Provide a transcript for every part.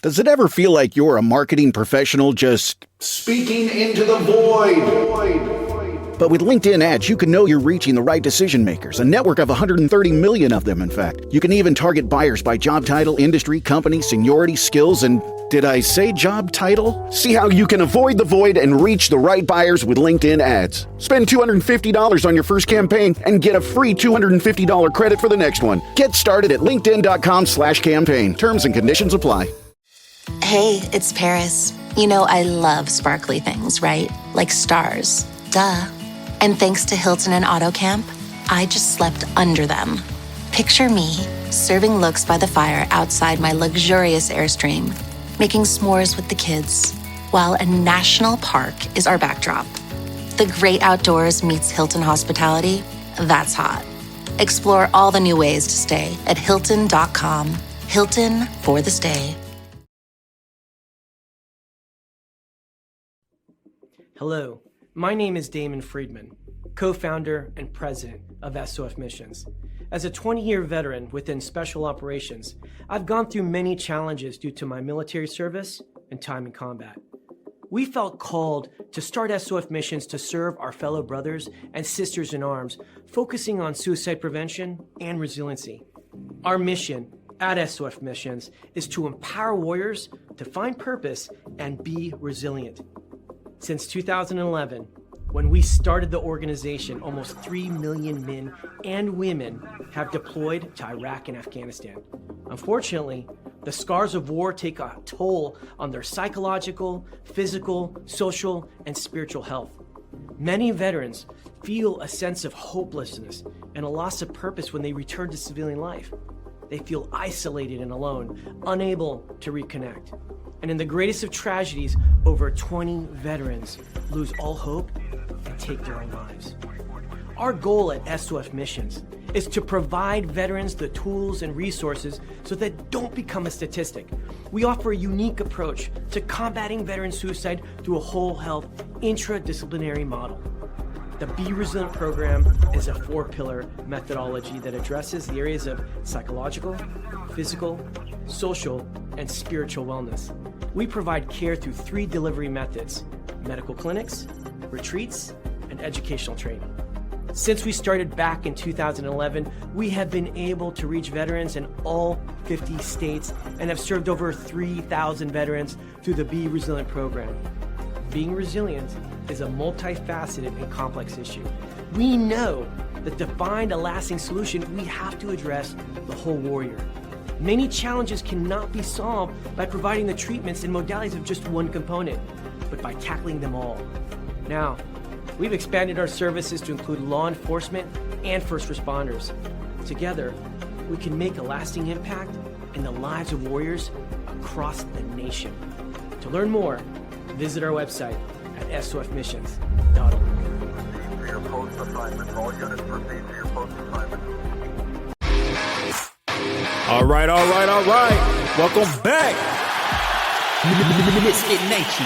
Does it ever feel like you're a marketing professional just speaking into the void? But with LinkedIn ads, you can know you're reaching the right decision makers, a network of 130 million of them, in fact. You can even target buyers by job title, industry, company, seniority, skills, and did I say job title? See how you can avoid the void and reach the right buyers with LinkedIn ads. Spend $250 on your first campaign and get a free $250 credit for the next one. Get started at linkedin.com/campaign. Terms and conditions apply. Hey, it's Paris. You know I love sparkly things, right? Like stars. Duh. And thanks to Hilton and AutoCamp, I just slept under them. Picture me, serving looks by the fire outside my luxurious Airstream, making s'mores with the kids, while a national park is our backdrop. The great outdoors meets Hilton hospitality. That's hot. Explore all the new ways to stay at Hilton.com. Hilton for the stay. Hello, my name is Damon Friedman, co-founder and president of SOF Missions. As a 20-year veteran within special operations, I've gone through many challenges due to my military service and time in combat. We felt called to start SOF Missions to serve our fellow brothers and sisters in arms, focusing on suicide prevention and resiliency. Our mission at SOF Missions is to empower warriors to find purpose and be resilient. Since 2011, when we started the organization, almost 3 million men and women have deployed to Iraq and Afghanistan. Unfortunately, the scars of war take a toll on their psychological, physical, social, and spiritual health. Many veterans feel a sense of hopelessness and a loss of purpose when they return to civilian life. They feel isolated and alone, unable to reconnect. And in the greatest of tragedies, over 20 veterans lose all hope and take their own lives. Our goal at SOF Missions is to provide veterans the tools and resources so that they don't become a statistic. We offer a unique approach to combating veteran suicide through a whole health intradisciplinary model. The Be Resilient program is a 4-pillar methodology that addresses the areas of psychological, physical, social, and spiritual wellness. We provide care through 3 delivery methods: medical clinics, retreats, and educational training. Since we started back in 2011, we have been able to reach veterans in all 50 states and have served over 3,000 veterans through the Be Resilient program. Being resilient is a multifaceted and complex issue. We know that to find a lasting solution, we have to address the whole warrior. Many challenges cannot be solved by providing the treatments and modalities of just one component, but by tackling them all. Now, we've expanded our services to include law enforcement and first responders. Together, we can make a lasting impact in the lives of warriors across the nation. To learn more, visit our website at sofmissions.org. For your post assignment, all units proceed to your post assignment. All right. Welcome back. MisFitNation.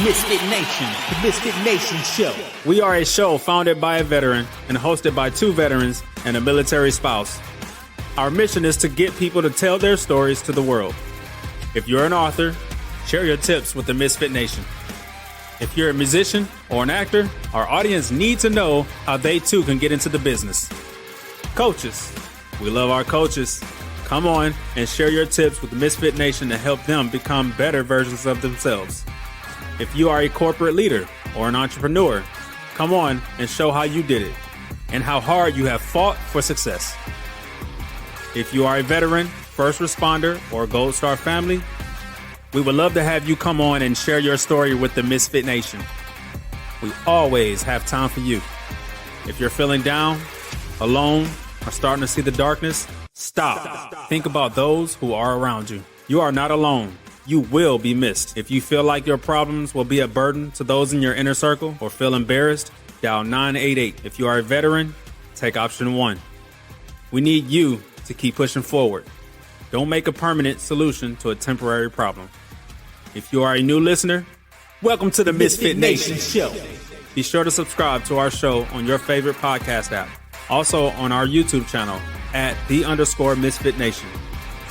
MisFitNation. The MisFitNation show. We are a show founded by a veteran and hosted by 2 veterans and a military spouse. Our mission is to get people to tell their stories to the world. If you're an author, share your tips with the Misfit Nation. If you're a musician or an actor, our audience needs to know how they too can get into the business. Coaches, we love our coaches. Come on and share your tips with the Misfit Nation to help them become better versions of themselves. If you are a corporate leader or an entrepreneur, come on and show how you did it and how hard you have fought for success. If you are a veteran, first responder, or Gold Star family, we would love to have you come on and share your story with the Misfit Nation. We always have time for you. If you're feeling down, alone, or starting to see the darkness, stop. Think about those who are around you. You are not alone. You will be missed. If you feel like your problems will be a burden to those in your inner circle or feel embarrassed, dial 988. If you are a veteran, take option 1. We need you to keep pushing forward. Don't make a permanent solution to a temporary problem. If you are a new listener, welcome to the Misfit Nation show. Be sure to subscribe to our show on your favorite podcast app. Also on our YouTube channel at _MisFitNation.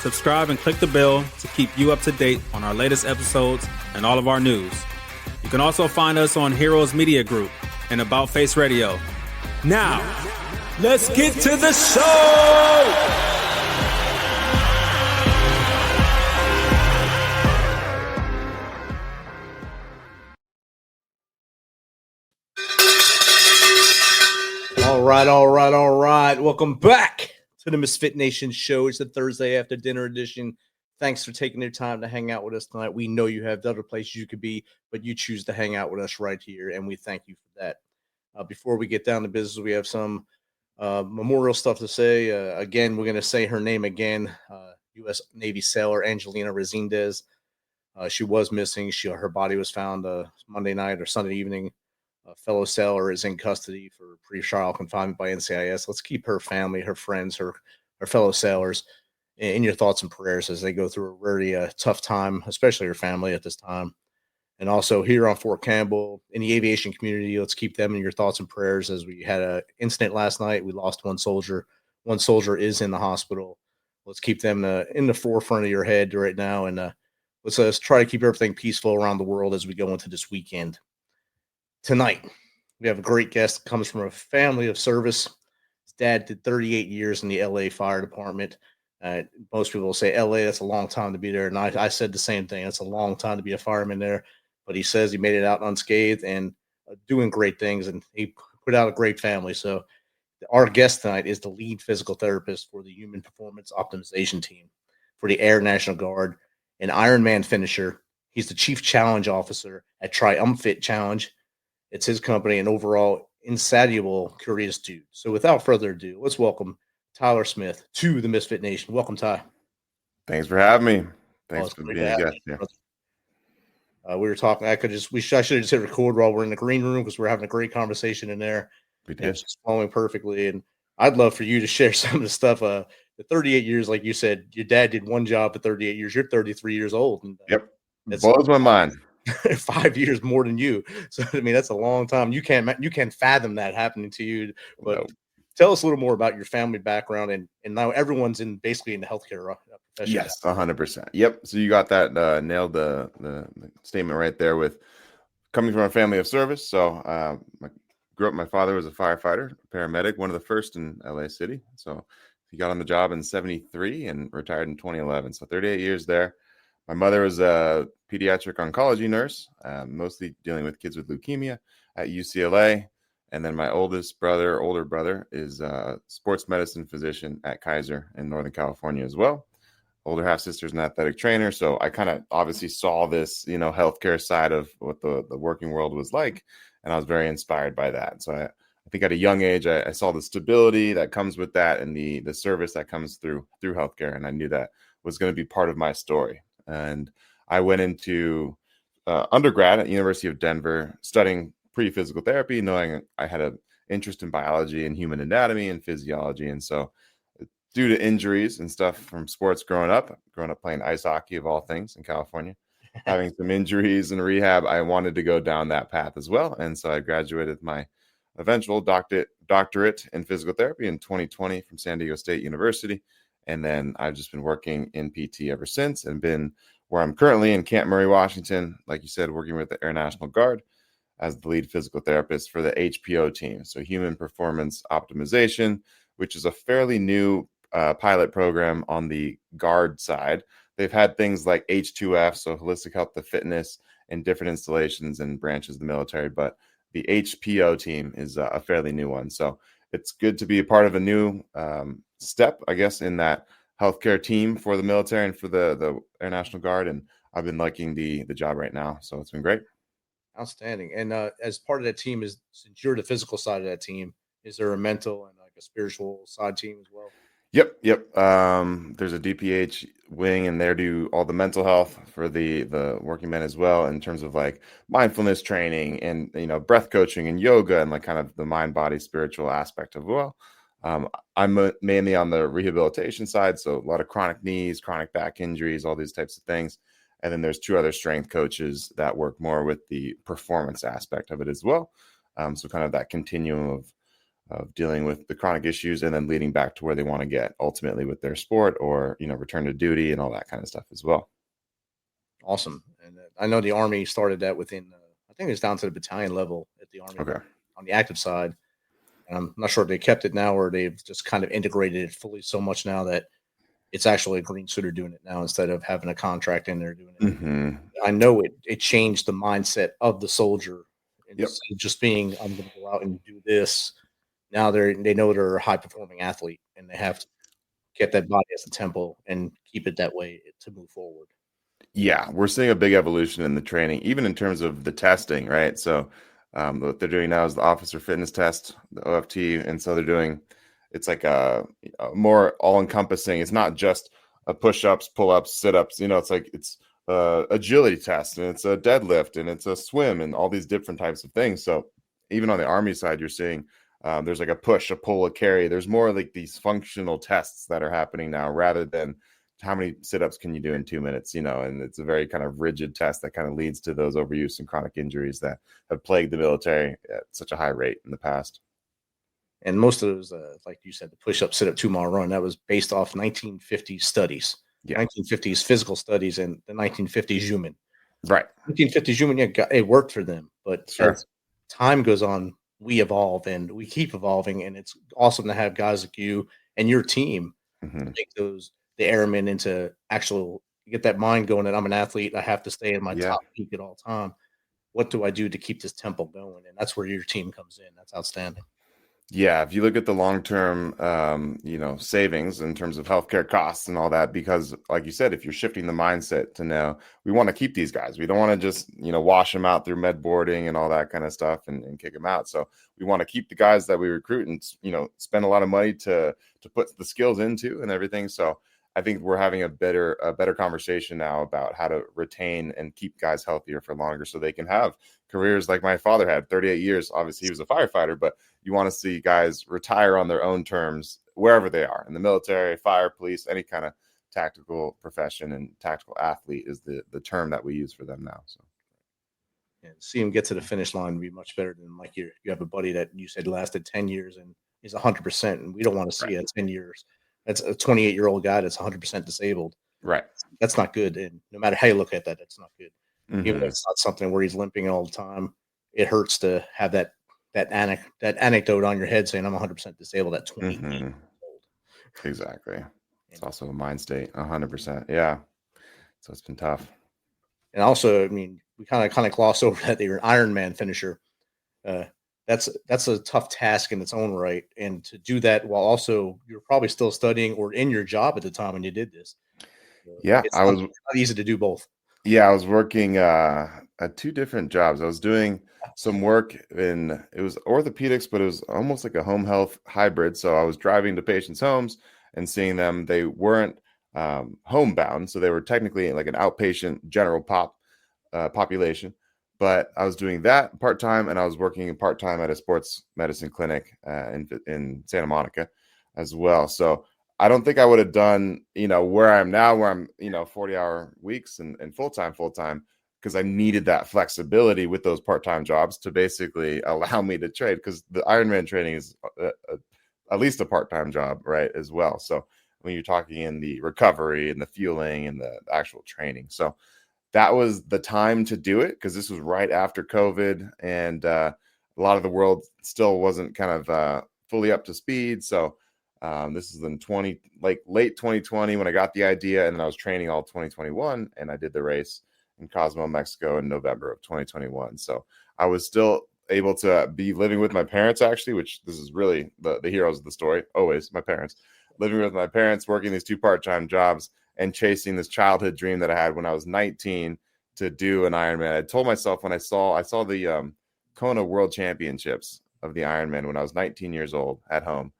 Subscribe and click the bell to keep you up to date on our latest episodes and all of our news. You can also find us on Heroes Media Group and About Face Radio. Now, let's get to the show! All right. Welcome back to the MisFitNation show. It's the Thursday after dinner edition. Thanks for taking your time to hang out with us tonight. We know you have other places you could be, but you choose to hang out with us right here, and we thank you for that. Before we get down to business, we have some memorial stuff to say. Again, we're going to say her name again. U.S. Navy sailor Angelina Resendez. She was missing. Her body was found Monday night or Sunday evening. A fellow sailor is in custody for pre-trial confinement by NCIS. Let's keep her family, her friends, her fellow sailors in your thoughts and prayers as they go through a very tough time, especially her family at this time. And also here on Fort Campbell, in the aviation community, let's keep them in your thoughts and prayers as we had an incident last night. We lost one soldier. One soldier is in the hospital. Let's keep them in the forefront of your head right now. And let's try to keep everything peaceful around the world as we go into this weekend. Tonight, we have a great guest that comes from a family of service. His dad did 38 years in the LA Fire Department. Most people will say LA, that's a long time to be there. And I said the same thing. It's a long time to be a fireman there. But he says he made it out unscathed and doing great things. And he put out a great family. So our guest tonight is the lead physical therapist for the Human Performance Optimization Team for the Air National Guard, an Ironman finisher. He's the Chief Challenge Officer at TriumFit Challenge. It's his company, and overall insatiable, curious dude. So without further ado, let's welcome Tyler Smith to the MisFitNation. Welcome, Ty. Thanks for having me. Thanks for being a guest here. We were talking. I should have just hit record while we're in the green room because we're having a great conversation in there. We did. It's just flowing perfectly. And I'd love for you to share some of the stuff. The 38 years, like you said, your dad did one job for 38 years. You're 33 years old. And, yep. It blows my mind. 5 years more than you. So I mean, that's a long time. You can't fathom that happening to you. But tell us a little more about your family background, and now everyone's basically in the healthcare profession. Yes, 100%. Yep. So you got that nailed the statement right there with coming from a family of service. So grew up. My father was a firefighter, paramedic, one of the first in LA City. So he got on the job in '73 and retired in 2011. So 38 years there. My mother was a pediatric oncology nurse, mostly dealing with kids with leukemia at UCLA. And then my older brother, is a sports medicine physician at Kaiser in Northern California as well. Older half sister's an athletic trainer. So I kind of obviously saw this, healthcare side of what the working world was like. And I was very inspired by that. So I think at a young age, I saw the stability that comes with that and the service that comes through healthcare. And I knew that was going to be part of my story. And I went into undergrad at University of Denver studying pre-physical therapy, knowing I had an interest in biology and human anatomy and physiology. And so due to injuries and stuff from sports growing up playing ice hockey of all things in California, having some injuries and rehab, I wanted to go down that path as well. And so I graduated my eventual doctorate in physical therapy in 2020 from San Diego State University. And then I've just been working in PT ever since and been where I'm currently in Camp Murray, Washington, like you said, working with the Air National Guard as the lead physical therapist for the HPO team. So Human Performance Optimization, which is a fairly new pilot program on the Guard side. They've had things like H2F, so Holistic Health to Fitness, in different installations and branches of the military. But the HPO team is a fairly new one. So it's good to be a part of a new step, I guess, in that healthcare team for the military and for the Air National Guard. And I've been liking the job right now. So it's been great. Outstanding. And as part of that team, since you're the physical side of that team, is there a mental and like a spiritual side team as well? Yep. There's a DPH wing, and they do all the mental health for the working men as well, in terms of like mindfulness training and breath coaching and yoga and like kind of the mind, body, spiritual aspect of well. I'm mainly on the rehabilitation side, so a lot of chronic knees, chronic back injuries, all these types of things. And then there's two other strength coaches that work more with the performance aspect of it as well. So kind of that continuum of dealing with the chronic issues and then leading back to where they want to get ultimately with their sport or, return to duty and all that kind of stuff as well. Awesome. And I know the Army started that within, I think it was down to the battalion level at the Army on the active side. And I'm not sure if they kept it now or they've just kind of integrated it fully so much now that it's actually a green suitor doing it now instead of having a contract in there doing it. Mm-hmm. I know it changed the mindset of the soldier. Yep. Instead of just being, I'm going to go out and do this. Now they know they're a high performing athlete and they have to get that body as a temple and keep it that way to move forward. Yeah, we're seeing a big evolution in the training, even in terms of the testing, right? So what they're doing now is the officer fitness test, the OFT. And so they're doing, it's like a more all-encompassing. It's not just a push-ups, pull-ups, sit-ups. It's agility test, and it's a deadlift, and it's a swim, and all these different types of things. So even on the Army side, you're seeing there's like a push, a pull, a carry. There's more like these functional tests that are happening now rather than how many sit-ups can you do in 2 minutes, and it's a very kind of rigid test that kind of leads to those overuse and chronic injuries that have plagued the military at such a high rate in the past. And most of those, like you said, the push-up, sit-up, 2-mile run, that was based off 1950s studies, 1950s physical studies, and the 1950s human. Right. 1950s human, it worked for them. But as time goes on, we evolve and we keep evolving. And it's awesome to have guys like you and your team make the airmen into actual, get that mind going that I'm an athlete. I have to stay in my top peak at all time. What do I do to keep this tempo going? And that's where your team comes in. That's outstanding. Yeah, if you look at the long-term, savings in terms of healthcare costs and all that, because like you said, if you're shifting the mindset to now, we want to keep these guys. We don't want to just, wash them out through med boarding and all that kind of stuff and kick them out. So we want to keep the guys that we recruit and, spend a lot of money to put the skills into and everything. So I think we're having a better conversation now about how to retain and keep guys healthier for longer so they can have careers like my father had 38 years. Obviously, he was a firefighter, but you want to see guys retire on their own terms wherever they are in the military, fire, police, any kind of tactical profession, and tactical athlete is the term that we use for them now. So see him get to the finish line would be much better than like you have a buddy that you said lasted 10 years and is 100%. And we don't want to see it 10 years. That's a 28-year-old guy that's 100% disabled. Right. That's not good. And no matter how you look at that, that's not good. Mm-hmm. Even if it's not something where he's limping all the time, it hurts to have that anecdote on your head saying I'm 100% disabled at 28 years old. Exactly. It's also a mind state, 100%. Yeah. So it's been tough. And also, I mean, we kind of gloss over that you're an Ironman finisher. That's a tough task in its own right. And to do that while also you're probably still studying or in your job at the time when you did this. It's not easy to do both. Yeah, I was working at 2 different jobs. I was doing some work it was orthopedics, but it was almost like a home health hybrid. So I was driving to patients' homes and seeing them. They weren't homebound, so they were technically like an outpatient general population. But I was doing that part-time, and I was working part-time at a sports medicine clinic in Santa Monica as well. So I don't think I would have done, where I am now, where I'm, 40-hour weeks and full-time, because I needed that flexibility with those part-time jobs to basically allow me to trade, because the Ironman training is at least a part-time job, right, as well. So when you're talking in the recovery and the fueling and the actual training. So that was the time to do it, because this was right after COVID, and a lot of the world still wasn't kind of fully up to speed. So this is in late 2020 when I got the idea, and then I was training all 2021, and I did the race in Cozumel, Mexico in November of 2021. So I was still able to be living with my parents, actually, which this is really the heroes of the story. Always my parents, living with my parents, working these 2 part-time jobs, and chasing this childhood dream that I had when I was 19 to do an Ironman. I told myself when I saw the Kona World Championships of the Ironman when I was 19 years old at home.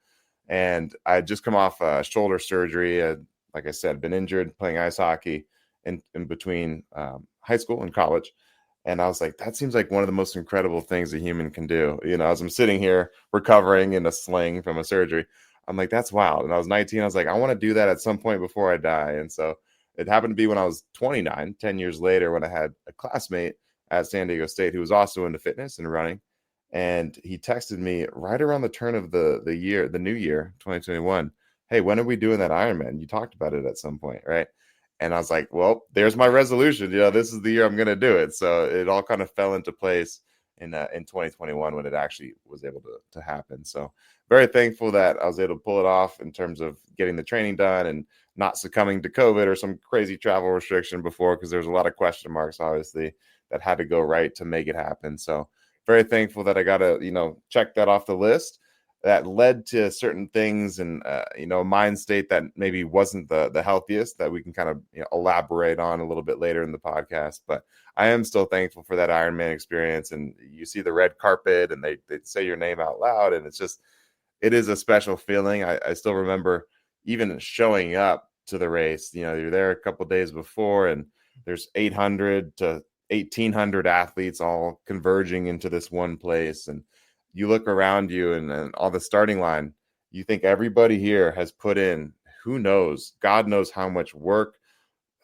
And I had just come off shoulder surgery. Like I said, been injured playing ice hockey in between high school and college. And I was like, that seems like one of the most incredible things a human can do. As I'm sitting here recovering in a sling from a surgery, I'm like, that's wild. And I was 19. I was like, I want to do that at some point before I die. And so it happened to be when I was 29, 10 years later, when I had a classmate at San Diego State who was also into fitness and running. And he texted me right around the turn of the new year, 2021. Hey, when are we doing that Ironman? You talked about it at some point, right? And I was like, well, there's my resolution. This is the year I'm going to do it. So it all kind of fell into place in 2021 when it actually was able to happen. So very thankful that I was able to pull it off in terms of getting the training done and not succumbing to COVID or some crazy travel restriction before, because there's a lot of question marks, obviously, that had to go right to make it happen. So very thankful that I got to, check that off the list. That led to certain things and, a mind state that maybe wasn't the healthiest, that we can kind of elaborate on a little bit later in the podcast. But I am still thankful for that Ironman experience. And you see the red carpet and they say your name out loud. And it is a special feeling. I still remember even showing up to the race. You're there a couple of days before and there's 800 to 1,800 athletes all converging into this one place. And you look around you and all the starting line, you think everybody here has put in, who knows, God knows how much work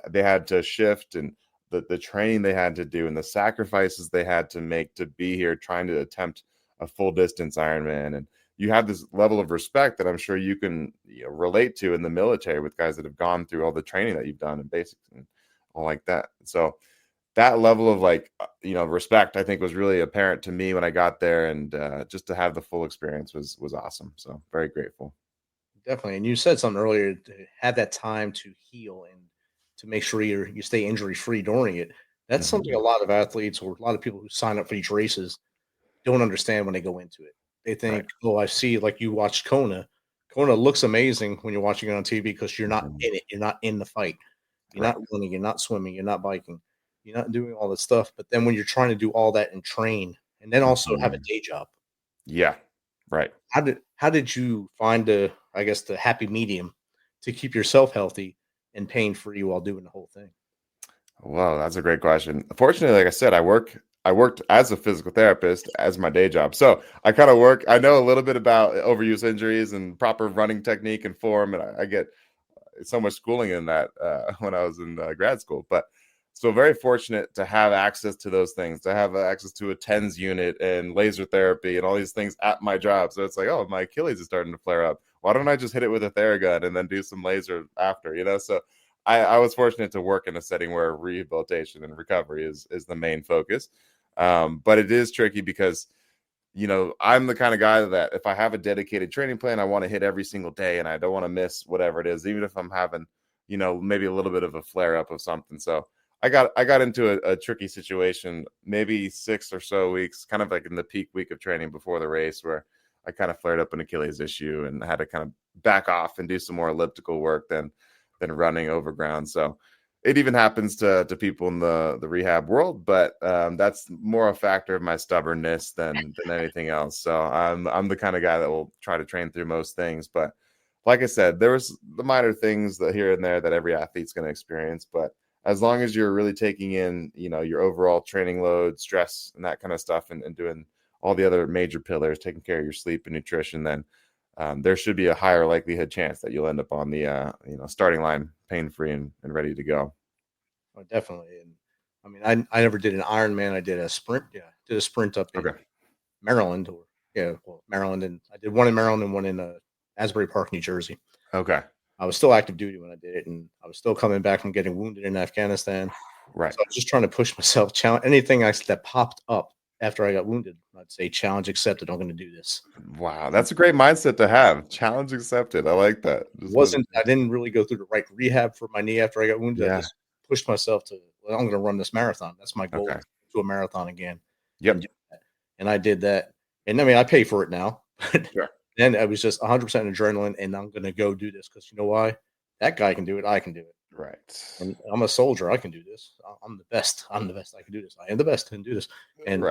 they had to shift and the training they had to do and the sacrifices they had to make to be here trying to attempt a full distance Ironman. And you have this level of respect that I'm sure you can relate to in the military with guys that have gone through all the training that you've done in basics and all like that. So that level of respect, I think, was really apparent to me when I got there, and just to have the full experience was awesome. So very grateful. Definitely. And you said something earlier, to have that time to heal and to make sure you stay injury free during it. That's something a lot of athletes or a lot of people who sign up for these races don't understand when they go into it. They think, I see, like you watched Kona. Kona looks amazing when you're watching it on TV because you're not in it. You're not in the fight. You're not running. You're not swimming. You're not biking. You're not doing all this stuff. But then when you're trying to do all that and train and then also have a day job. Yeah. Right. How did you find the happy medium to keep yourself healthy and pain free while doing the whole thing? Well, that's a great question. Fortunately, like I said, I worked as a physical therapist as my day job. So I kind of I know a little bit about overuse injuries and proper running technique and form. And I get so much schooling in that when I was in grad school. But so very fortunate to have access to those things, to have access to a TENS unit and laser therapy and all these things at my job. So it's like, oh, my Achilles is starting to flare up. Why don't I just hit it with a Theragun and then do some laser after, So I was fortunate to work in a setting where rehabilitation and recovery is the main focus. But it is tricky because, I'm the kind of guy that if I have a dedicated training plan, I want to hit every single day and I don't want to miss whatever it is, even if I'm having, maybe a little bit of a flare up of something. So I got into a tricky situation, maybe 6 or so weeks, kind of like in the peak week of training before the race, where I kind of flared up an Achilles issue and had to kind of back off and do some more elliptical work than running over ground. So it even happens to people in the rehab world, but that's more a factor of my stubbornness than anything else. So I'm the kind of guy that will try to train through most things. But like I said, there was the minor things that here and there that every athlete's going to experience. But as long as you're really taking in, your overall training load, stress, and that kind of stuff, and doing all the other major pillars, taking care of your sleep and nutrition, then there should be a higher likelihood chance that you'll end up on the starting line pain-free and ready to go. Oh, definitely. And I mean, I never did an Ironman. I did a sprint. Yeah, did a sprint up in Maryland, Maryland, and I did one in Maryland and one in Asbury Park, New Jersey. Okay. I was still active duty when I did it, and I was still coming back from getting wounded in Afghanistan. Right. So I was just trying to push myself, challenge anything that popped up after I got wounded. I'd say challenge accepted. I'm going to do this. Wow, that's a great mindset to have. Challenge accepted. I like that. I didn't really go through the right rehab for my knee after I got wounded. Yeah. I just pushed myself to, I'm going to run this marathon. That's my goal, to a marathon again. Yep. And I did that. And I mean, I pay for it now. Sure. Then I was just 100% adrenaline, and I'm going to go do this because you know why? That guy can do it. I can do it. Right. And I'm a soldier. I can do this. I'm the best. I can do this. I am the best and do this. And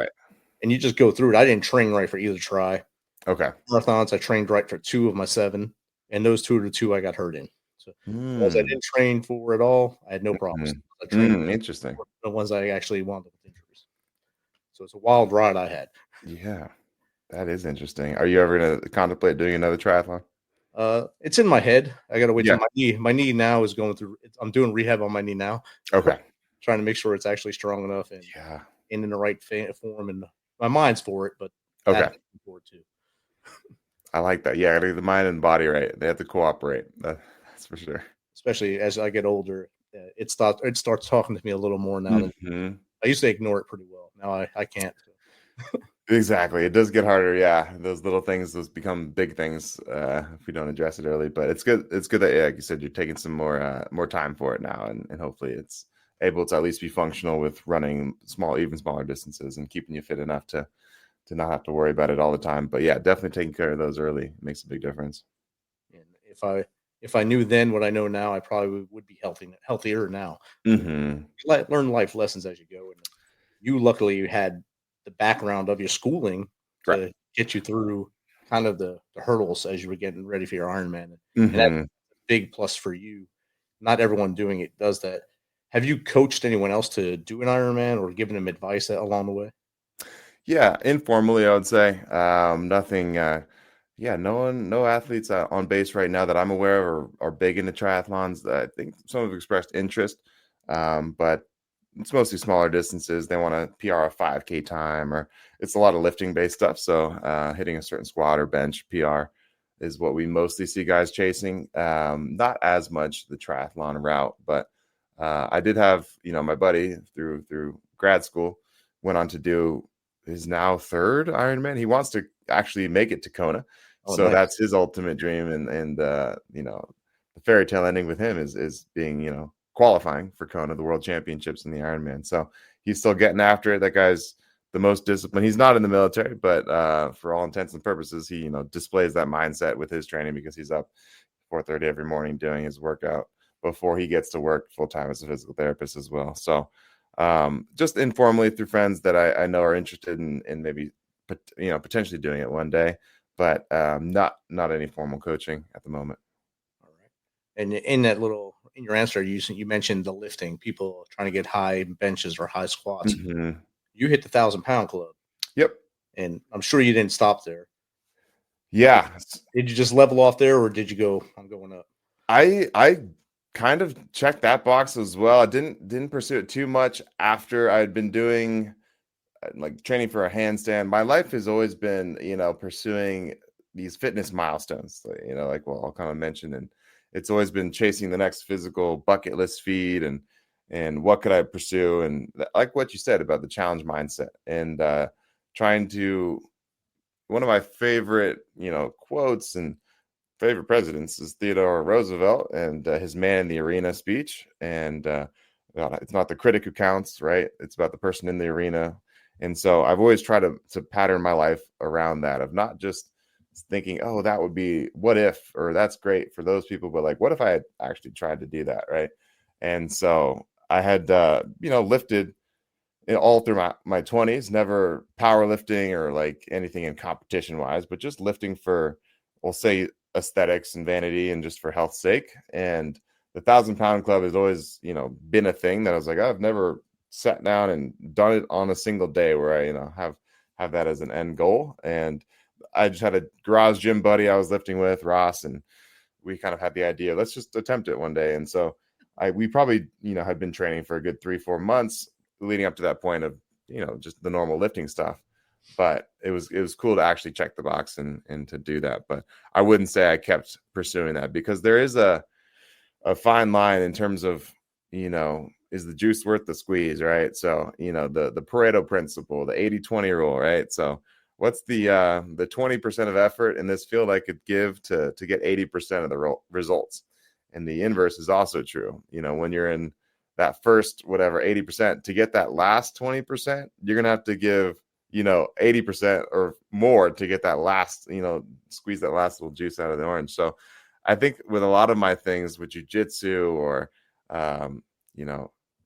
and you just go through it. I didn't train right for either try. Okay. Marathons, I trained right for 2 of my 7, and those 2 are the 2 I got hurt in. So the ones I didn't train for at all, I had no problems. I trained interesting. The ones I actually wound up with injuries. So it's a wild ride I had. Yeah, that is interesting. Are you ever going to contemplate doing another triathlon? It's in my head. I got to wait till my knee. My knee now is going through. I'm doing rehab on my knee now. Okay. Trying to make sure it's actually strong enough and in the right form. And my mind's for it, but Okay. That I'm looking forward to. I like that. Yeah, gotta get the mind and body right. They have to cooperate. That's for sure. Especially as I get older, it starts talking to me a little more now than Mhm. I used to ignore it pretty well. Now I can't. Exactly. It does get harder. Yeah. Those little things, those become big things if we don't address it early. But it's good. It's good that, yeah, like you said, you're taking some more time for it now. And hopefully it's able to at least be functional with running even smaller distances and keeping you fit enough to not have to worry about it all the time. But yeah, definitely taking care of those early makes a big difference. And if I knew then what I know now, I probably would be healthier now. Mm-hmm. Learn life lessons as you go. And you luckily had the background of your schooling to get you through kind of the hurdles as you were getting ready for your Ironman. And that's a big plus for you. Not everyone doing it does that. Have you coached anyone else to do an Ironman or given them advice along the way? Yeah, informally, I would say. Nothing. No athletes on base right now that I'm aware of are big into triathlons. I think some have expressed interest, but it's mostly smaller distances. They want to PR a 5K time, or it's a lot of lifting based stuff. So hitting a certain squat or bench PR is what we mostly see guys chasing. Not as much the triathlon route, but I did have, my buddy through grad school went on to do his now third Ironman. He wants to actually make it to Kona. So nice. That's his ultimate dream. And the fairy tale ending with him is being, qualifying for Kona, the world championships in the Ironman. So he's still getting after it. That guy's the most disciplined. He's not in the military, but for all intents and purposes, he, displays that mindset with his training because he's up 4:30 every morning doing his workout before he gets to work full time as a physical therapist as well. So just informally through friends that I know are interested in maybe, potentially doing it one day, but not any formal coaching at the moment. All right. And in your answer, you mentioned the lifting, people trying to get high benches or high squats. Mm-hmm. You hit the 1,000-pound club. Yep. And I'm sure you didn't stop there. Yeah. Did you just level off there, or did you go, I'm going up? I kind of checked that box as well. I didn't pursue it too much after I'd been doing like training for a handstand. My life has always been, pursuing these fitness milestones, like I'll kind of mention, and it's always been chasing the next physical bucket list feed and what could I pursue, and like what you said about the challenge mindset and trying to. One of my favorite, quotes and favorite presidents is Theodore Roosevelt and his man in the arena speech. And it's not the critic who counts, right? It's about the person in the arena. And so I've always tried to pattern my life around that, of not just thinking, oh, that would be what if, or that's great for those people, but like, what if I had actually tried to do that, right? And so I had, lifted all through my 20s, never powerlifting or like anything in competition wise, but just lifting for, we'll say, aesthetics and vanity and just for health's sake. And the 1,000-pound club has always, been a thing that I was like, I've never sat down and done it on a single day where I, have that as an end goal. And I just had a garage gym buddy I was lifting with, Ross, and we kind of had the idea, let's just attempt it one day. And so we probably, had been training for a good 3-4 months leading up to that point of, just the normal lifting stuff. But it was cool to actually check the box and to do that. But I wouldn't say I kept pursuing that, because there is a fine line in terms of, is the juice worth the squeeze, right? So, the Pareto principle, the 80-20 rule, right? So what's the 20% of effort in this field I could give to get 80% of the results? And the inverse is also true. When you're in that first, 80%, to get that last 20%, you're going to have to give, 80% or more to get that last, squeeze that last little juice out of the orange. So I think with a lot of my things with jiu-jitsu or,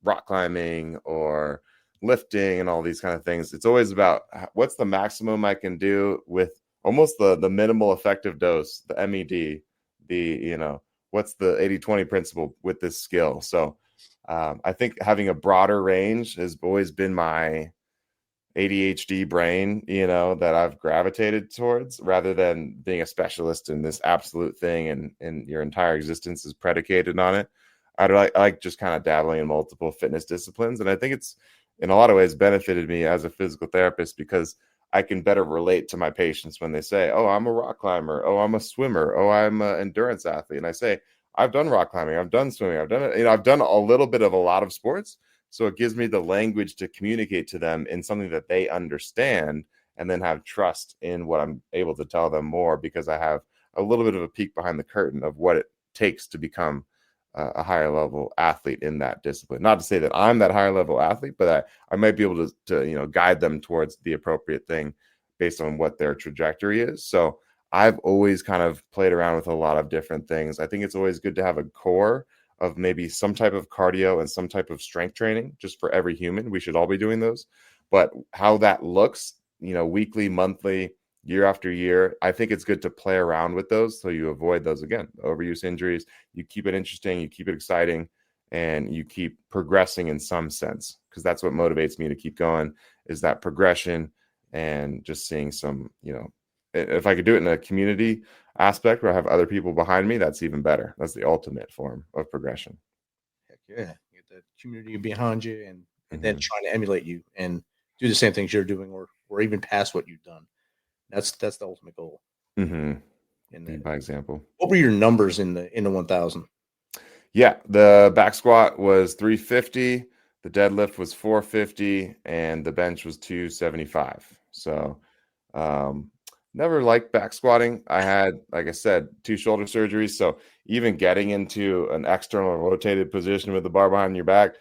rock climbing or lifting and all these kind of things, it's always about what's the maximum I can do with almost the minimal effective dose, the MED, what's the 80-20 principle with this skill. So I think having a broader range has always been my ADHD brain, that I've gravitated towards, rather than being a specialist in this absolute thing and your entire existence is predicated on it. I like just kind of dabbling in multiple fitness disciplines. And I think it's in a lot of ways benefited me as a physical therapist, because I can better relate to my patients when they say, oh, I'm a rock climber. Oh, I'm a swimmer. Oh, I'm an endurance athlete. And I say, I've done rock climbing. I've done swimming. I've done it. I've done a little bit of a lot of sports. So it gives me the language to communicate to them in something that they understand, and then have trust in what I'm able to tell them more, because I have a little bit of a peek behind the curtain of what it takes to become a higher level athlete in that discipline. Not to say that I'm that higher level athlete, but I might be able to guide them towards the appropriate thing based on what their trajectory is. So I've always kind of played around with a lot of different things. I think it's always good to have a core of maybe some type of cardio and some type of strength training just for every human. We should all be doing those. But how that looks, weekly, monthly, year after year, I think it's good to play around with those so you avoid those, again, overuse injuries. You keep it interesting, you keep it exciting, and you keep progressing in some sense, because that's what motivates me to keep going, is that progression and just seeing some, if I could do it in a community aspect where I have other people behind me, that's even better. That's the ultimate form of progression. Heck yeah. You get the community behind you and then trying to emulate you and do the same things you're doing, or even past what you've done. That's the ultimate goal. And by example. What were your numbers in the 1000? Yeah, the back squat was 350, the deadlift was 450, and the bench was 275. So never liked back squatting. I had, like I said, 2 shoulder surgeries. So even getting into an external rotated position with the bar behind your back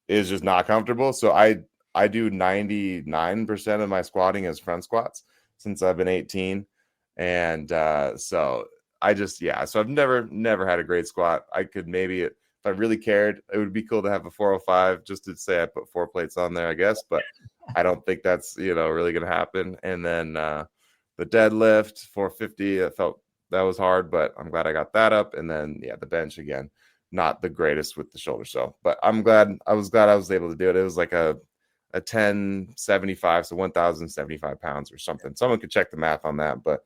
is just not comfortable. So I do 99% of my squatting as front squats since I've been 18. And so I've never had a great squat. I could maybe, if I really cared, it would be cool to have a 405 just to say I put 4 plates on there, I guess. But I don't think that's, really going to happen. And then the deadlift, 450, that was hard, but I'm glad I got that up. And then, the bench, again, not the greatest with the shoulder. So, but I was able to do it. It was like a 1075, so 1,075 pounds or something. Someone could check the math on that, but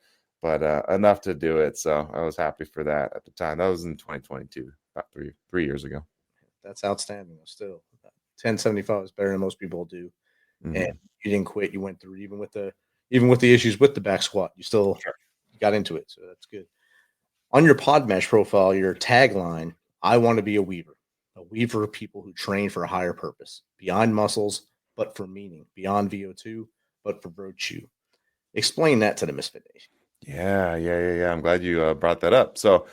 enough to do it. So I was happy for that at the time. That was in 2022, about three years ago. That's outstanding. Still, 1075 is better than most people do. And you didn't quit. You went through even with the issues with the back squat. You still got into it, so that's good. On your Podmesh profile, your tagline: "I want to be a weaver of people who train for a higher purpose, beyond muscles, but for meaning, beyond VO2, but for virtue." Explain that to the MisFit Nation. Yeah. I'm glad you brought that up. So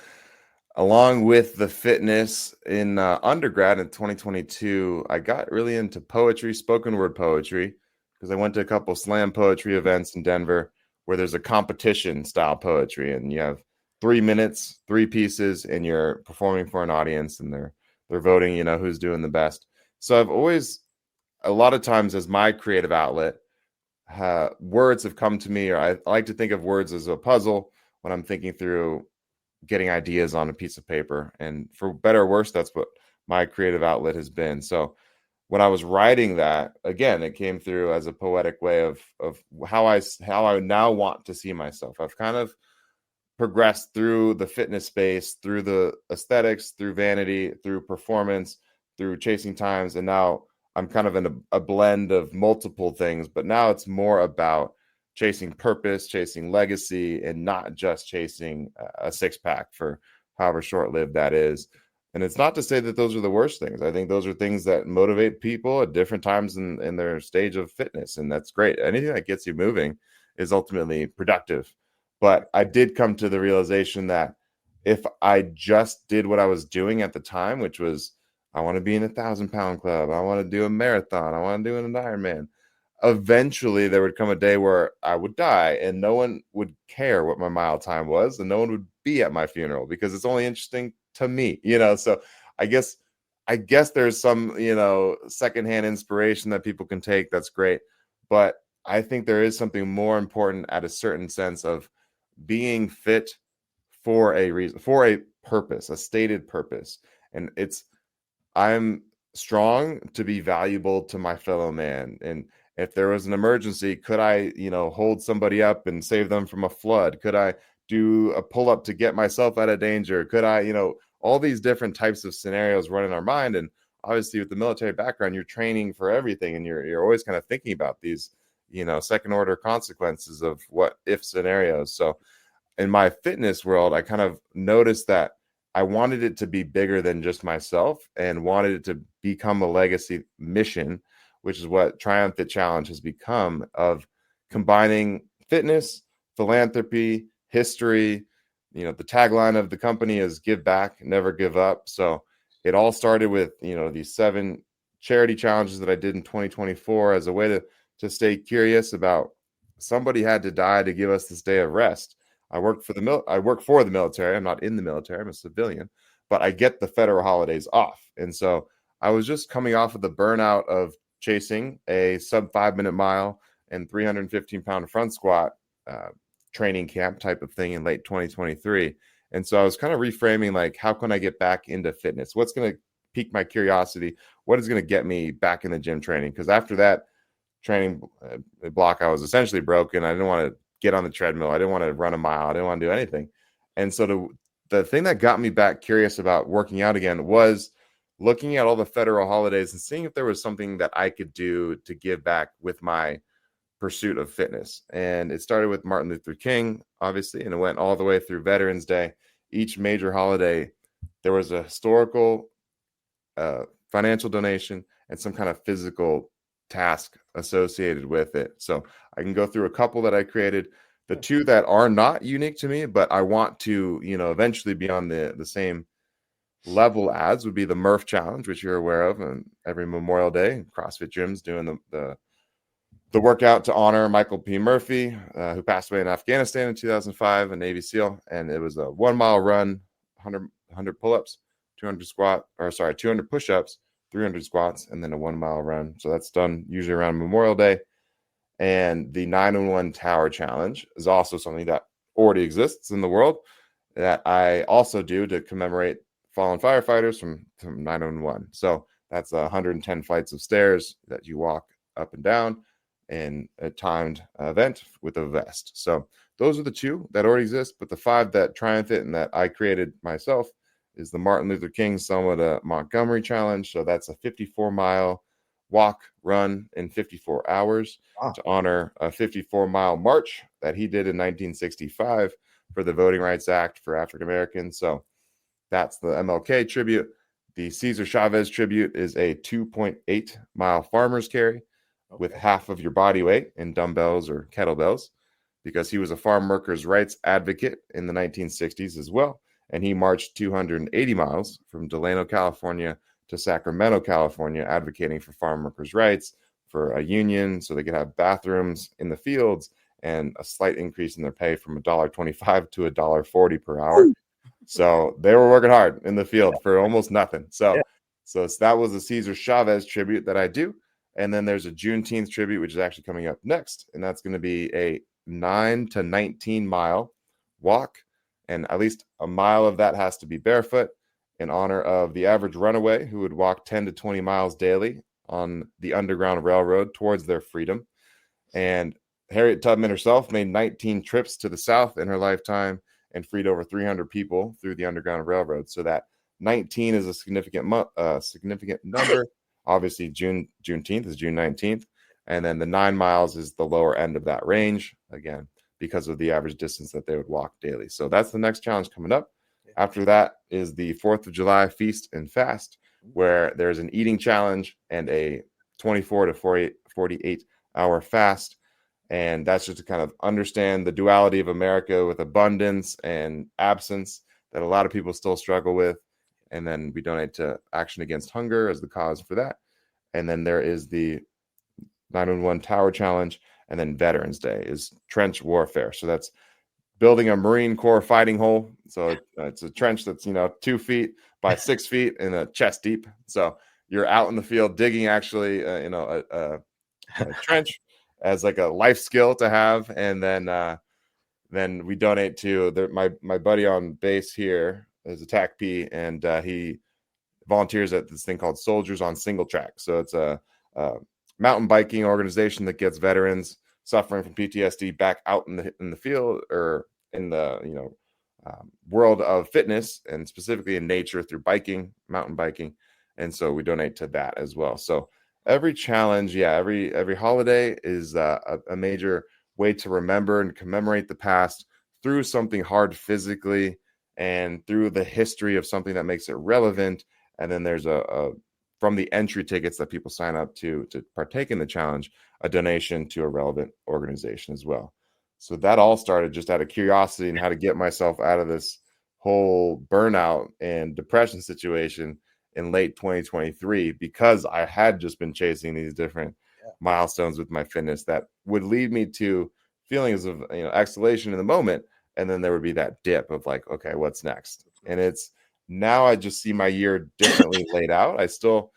along with the fitness in undergrad in 2022, I got really into poetry, spoken word poetry, because I went to a couple slam poetry events in Denver where there's a competition style poetry, and you have 3 minutes, 3 pieces, and you're performing for an audience, and they're voting, who's doing the best. So I've always, a lot of times, as my creative outlet, words have come to me, or I like to think of words as a puzzle when I'm thinking through getting ideas on a piece of paper. And for better or worse, that's what my creative outlet has been. So when I was writing that, again, it came through as a poetic way of how I now want to see myself. I've kind of progressed through the fitness space, through the aesthetics, through vanity, through performance, through chasing times. And now I'm kind of in a blend of multiple things, but now it's more about chasing purpose, chasing legacy, and not just chasing a 6-pack for however short-lived that is. And it's not to say that those are the worst things. I think those are things that motivate people at different times in their stage of fitness. And that's great. Anything that gets you moving is ultimately productive. But I did come to the realization that if I just did what I was doing at the time, which was, I want to be in 1,000-pound club, I want to do a marathon, I want to do an Ironman, eventually there would come a day where I would die and no one would care what my mile time was, and no one would be at my funeral because it's only interesting to me, So I guess there's some, secondhand inspiration that people can take. That's great. But I think there is something more important at a certain sense of being fit for a reason, for a purpose, a stated purpose. And I'm strong to be valuable to my fellow man. And if there was an emergency, could I, hold somebody up and save them from a flood? Could I do a pull-up to get myself out of danger? Could I, all these different types of scenarios run in our mind. And obviously with the military background, you're training for everything. And you're always kind of thinking about these, second order consequences of what if scenarios. So in my fitness world, I kind of noticed that I wanted it to be bigger than just myself and wanted it to become a legacy mission, which is what TriumFit Challenge has become, of combining fitness, philanthropy, history. The tagline of the company is give back, never give up. So it all started with, these 7 charity challenges that I did in 2024 as a way to stay curious about somebody had to die to give us this day of rest. I work for the military. I'm not in the military. I'm a civilian, but I get the federal holidays off. And so I was just coming off of the burnout of chasing a sub 5-minute mile and 315-pound front squat training camp type of thing in late 2023. And so I was kind of reframing, like, how can I get back into fitness? What's going to pique my curiosity? What is going to get me back in the gym training? Because after that training block, I was essentially broken. I didn't want to get on the treadmill. I didn't want to run a mile. I didn't want to do anything. And so the thing that got me back curious about working out again was looking at all the federal holidays and seeing if there was something that I could do to give back with my pursuit of fitness. And it started with Martin Luther King, obviously, and it went all the way through Veterans Day. Each major holiday, there was a historical financial donation and some kind of physical task associated with it. So I can go through a couple that I created. The 2 that are not unique to me, but I want to, eventually be on the same level as, would be the Murph Challenge, which you're aware of, and every Memorial Day, CrossFit gyms doing the workout to honor Michael P. Murphy, who passed away in Afghanistan in 2005, a Navy SEAL. And it was a 1-mile run, 100 pull-ups, 200 push-ups, 300 squats, and then a 1-mile run. So that's done usually around Memorial Day. And the 911 Tower Challenge is also something that already exists in the world that I also do to commemorate fallen firefighters from 911. So that's 110 flights of stairs that you walk up and down in a timed event with a vest. So those are the 2 that already exist, but the 5 that TriumFit and that I created myself is the Martin Luther King Selma to Montgomery Challenge. So that's a 54-mile walk, run in 54 hours to honor a 54-mile march that he did in 1965 for the Voting Rights Act for African Americans. So that's the MLK tribute. The Cesar Chavez tribute is a 2.8-mile farmer's carry with half of your body weight in dumbbells or kettlebells, because he was a farm workers' rights advocate in the 1960s as well. And he marched 280 miles from Delano, California to Sacramento, California, advocating for farm workers' rights, for a union so they could have bathrooms in the fields, and a slight increase in their pay from $1.25 to $1.40 per hour. So they were working hard in the field for almost nothing. So that was the Cesar Chavez tribute that I do. And then there's a Juneteenth tribute, which is actually coming up next. And that's going to be a 9 to 19 mile walk. And at least a mile of that has to be barefoot, in honor of the average runaway who would walk 10 to 20 miles daily on the Underground Railroad towards their freedom. And Harriet Tubman herself made 19 trips to the South in her lifetime and freed over 300 people through the Underground Railroad. So that 19 is a significant number. Obviously, Juneteenth is June 19th. And then the 9 miles is the lower end of that range, again, because of the average distance that they would walk daily. So that's the next challenge coming up. After that is the 4th of July Feast and Fast, where there's an eating challenge and a 24 to 48 hour fast. And that's just to kind of understand the duality of America with abundance and absence that a lot of people still struggle with. And then we donate to Action Against Hunger as the cause for that. And then there is the 911 Tower Challenge. And then Veterans Day is trench warfare. So that's building a Marine Corps fighting hole. So it's a trench that's, 2 feet by 6 feet and a chest deep. So you're out in the field digging actually, a trench as like a life skill to have. And then we donate to my buddy on base here is a TACP, and he volunteers at this thing called Soldiers on Single Track. So it's a mountain biking organization that gets veterans suffering from PTSD back out in the field or in the world of fitness, and specifically in nature through biking, mountain biking. And so we donate to that as well. So every challenge, yeah, every holiday is a major way to remember and commemorate the past through something hard physically and through the history of something that makes it relevant. And then there's a from the entry tickets that people sign up to partake in the challenge, a donation to a relevant organization as well. So that all started just out of curiosity and how to get myself out of this whole burnout and depression situation in late 2023, because I had just been chasing these different milestones with my fitness that would lead me to feelings of exhalation in the moment, and then there would be that dip of like, okay, what's next? And it's now I just see my year differently laid out. I still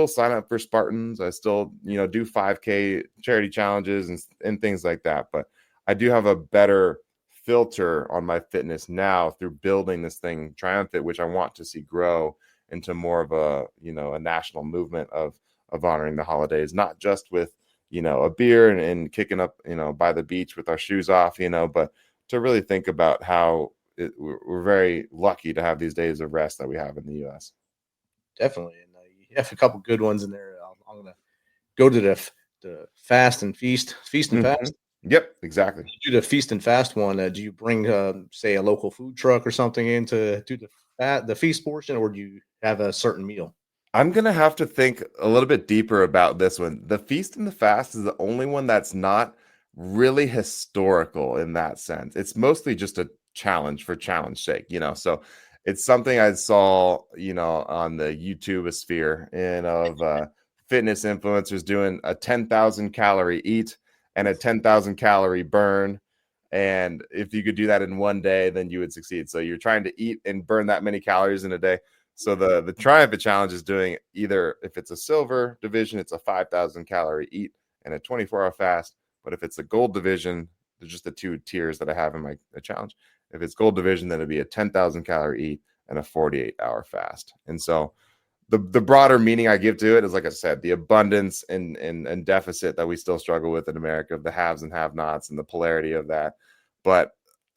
sign up for Spartans. I still do 5K charity challenges and things like that, but I do have a better filter on my fitness now through building this thing TriumFit, which I want to see grow into more of a a national movement of honoring the holidays, not just with a beer and kicking up by the beach with our shoes off, but to really think about how we're very lucky to have these days of rest that we have in the U.S. Definitely, and you have a couple good ones in there. I'm gonna go to the fast and feast and fast. Yep, exactly. You do the feast and fast one. Do you bring say a local food truck or something in to do the feast portion, or do you have a certain meal? I'm going to have to think a little bit deeper about this one. The feast and the fast is the only one that's not really historical in that sense. It's mostly just a challenge for challenge sake, so it's something I saw, on the YouTube sphere and of fitness influencers doing a 10,000 calorie eat and a 10,000 calorie burn. And if you could do that in one day, then you would succeed. So you're trying to eat and burn that many calories in a day. So the TriumFit challenge is doing either, if it's a silver division, it's a 5,000 calorie eat and a 24-hour fast. But if it's a gold division, there's just the two tiers that I have in my challenge. If it's gold division, then it'd be a 10,000 calorie eat and a 48-hour fast. And so the broader meaning I give to it is, like I said, the abundance and deficit that we still struggle with in America, of the haves and have-nots and the polarity of that. But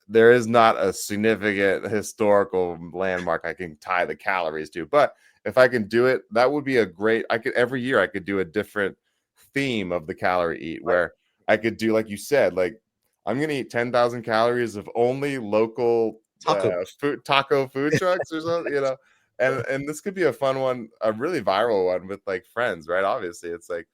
there is not a significant historical landmark I can tie the calories to. But if I can do it, that would be every year I could do a different theme of the calorie eat, where I could do, like you said, like I'm going to eat 10,000 calories of only local taco food trucks or something, and this could be a fun one, a really viral one with like friends, right? Obviously, it's like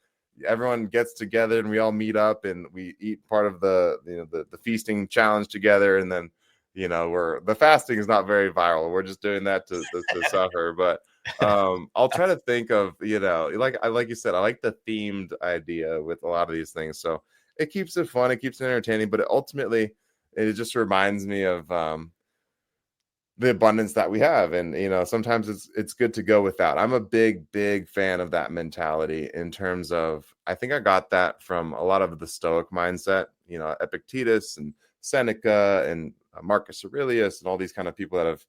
everyone gets together and we all meet up and we eat part of the feasting challenge together, and then the fasting is not very viral. We're just doing that to suffer. But I'll try to think of like you said, I like the themed idea with a lot of these things, so it keeps it fun, it keeps it entertaining, but ultimately it just reminds me of the abundance that we have. And sometimes it's good to go without. I'm a big fan of that mentality, in terms of, I think I got that from a lot of the Stoic mindset, Epictetus and Seneca and Marcus Aurelius and all these kind of people that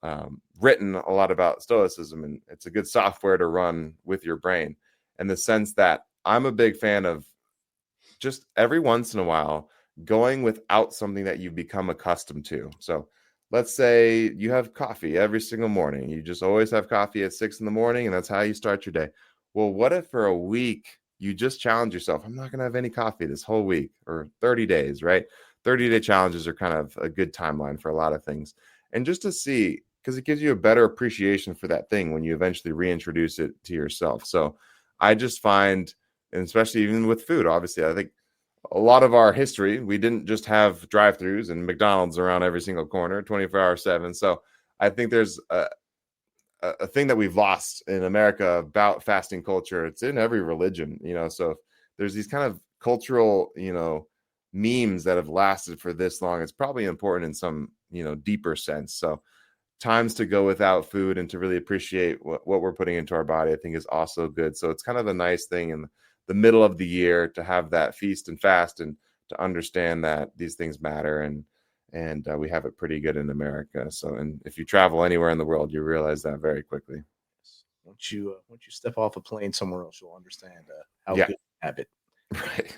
have written a lot about Stoicism. And it's a good software to run with your brain, in the sense that I'm a big fan of just every once in a while going without something that you've become accustomed to. So let's say you have coffee every single morning. You just always have coffee at 6 a.m, and that's how you start your day. Well, what if for a week you just challenge yourself? I'm not going to have any coffee this whole week, or 30 days, right? 30-day challenges are kind of a good timeline for a lot of things. And just to see, because it gives you a better appreciation for that thing when you eventually reintroduce it to yourself. So I just find, and especially even with food, obviously, I think a lot of our history, we didn't just have drive-thrus and McDonald's around every single corner 24/7. So I think there's a thing that we've lost in America about fasting culture. It's in every religion, so there's these kind of cultural, memes that have lasted for this long. It's probably important in some, deeper sense. So times to go without food and to really appreciate what we're putting into our body, I think, is also good. So it's kind of a nice thing in the middle of the year to have that feast and fast, and to understand that these things matter, and we have it pretty good in America. So, and if you travel anywhere in the world, you realize that very quickly. Once you step off a plane somewhere else, you'll understand how good you have it. Right.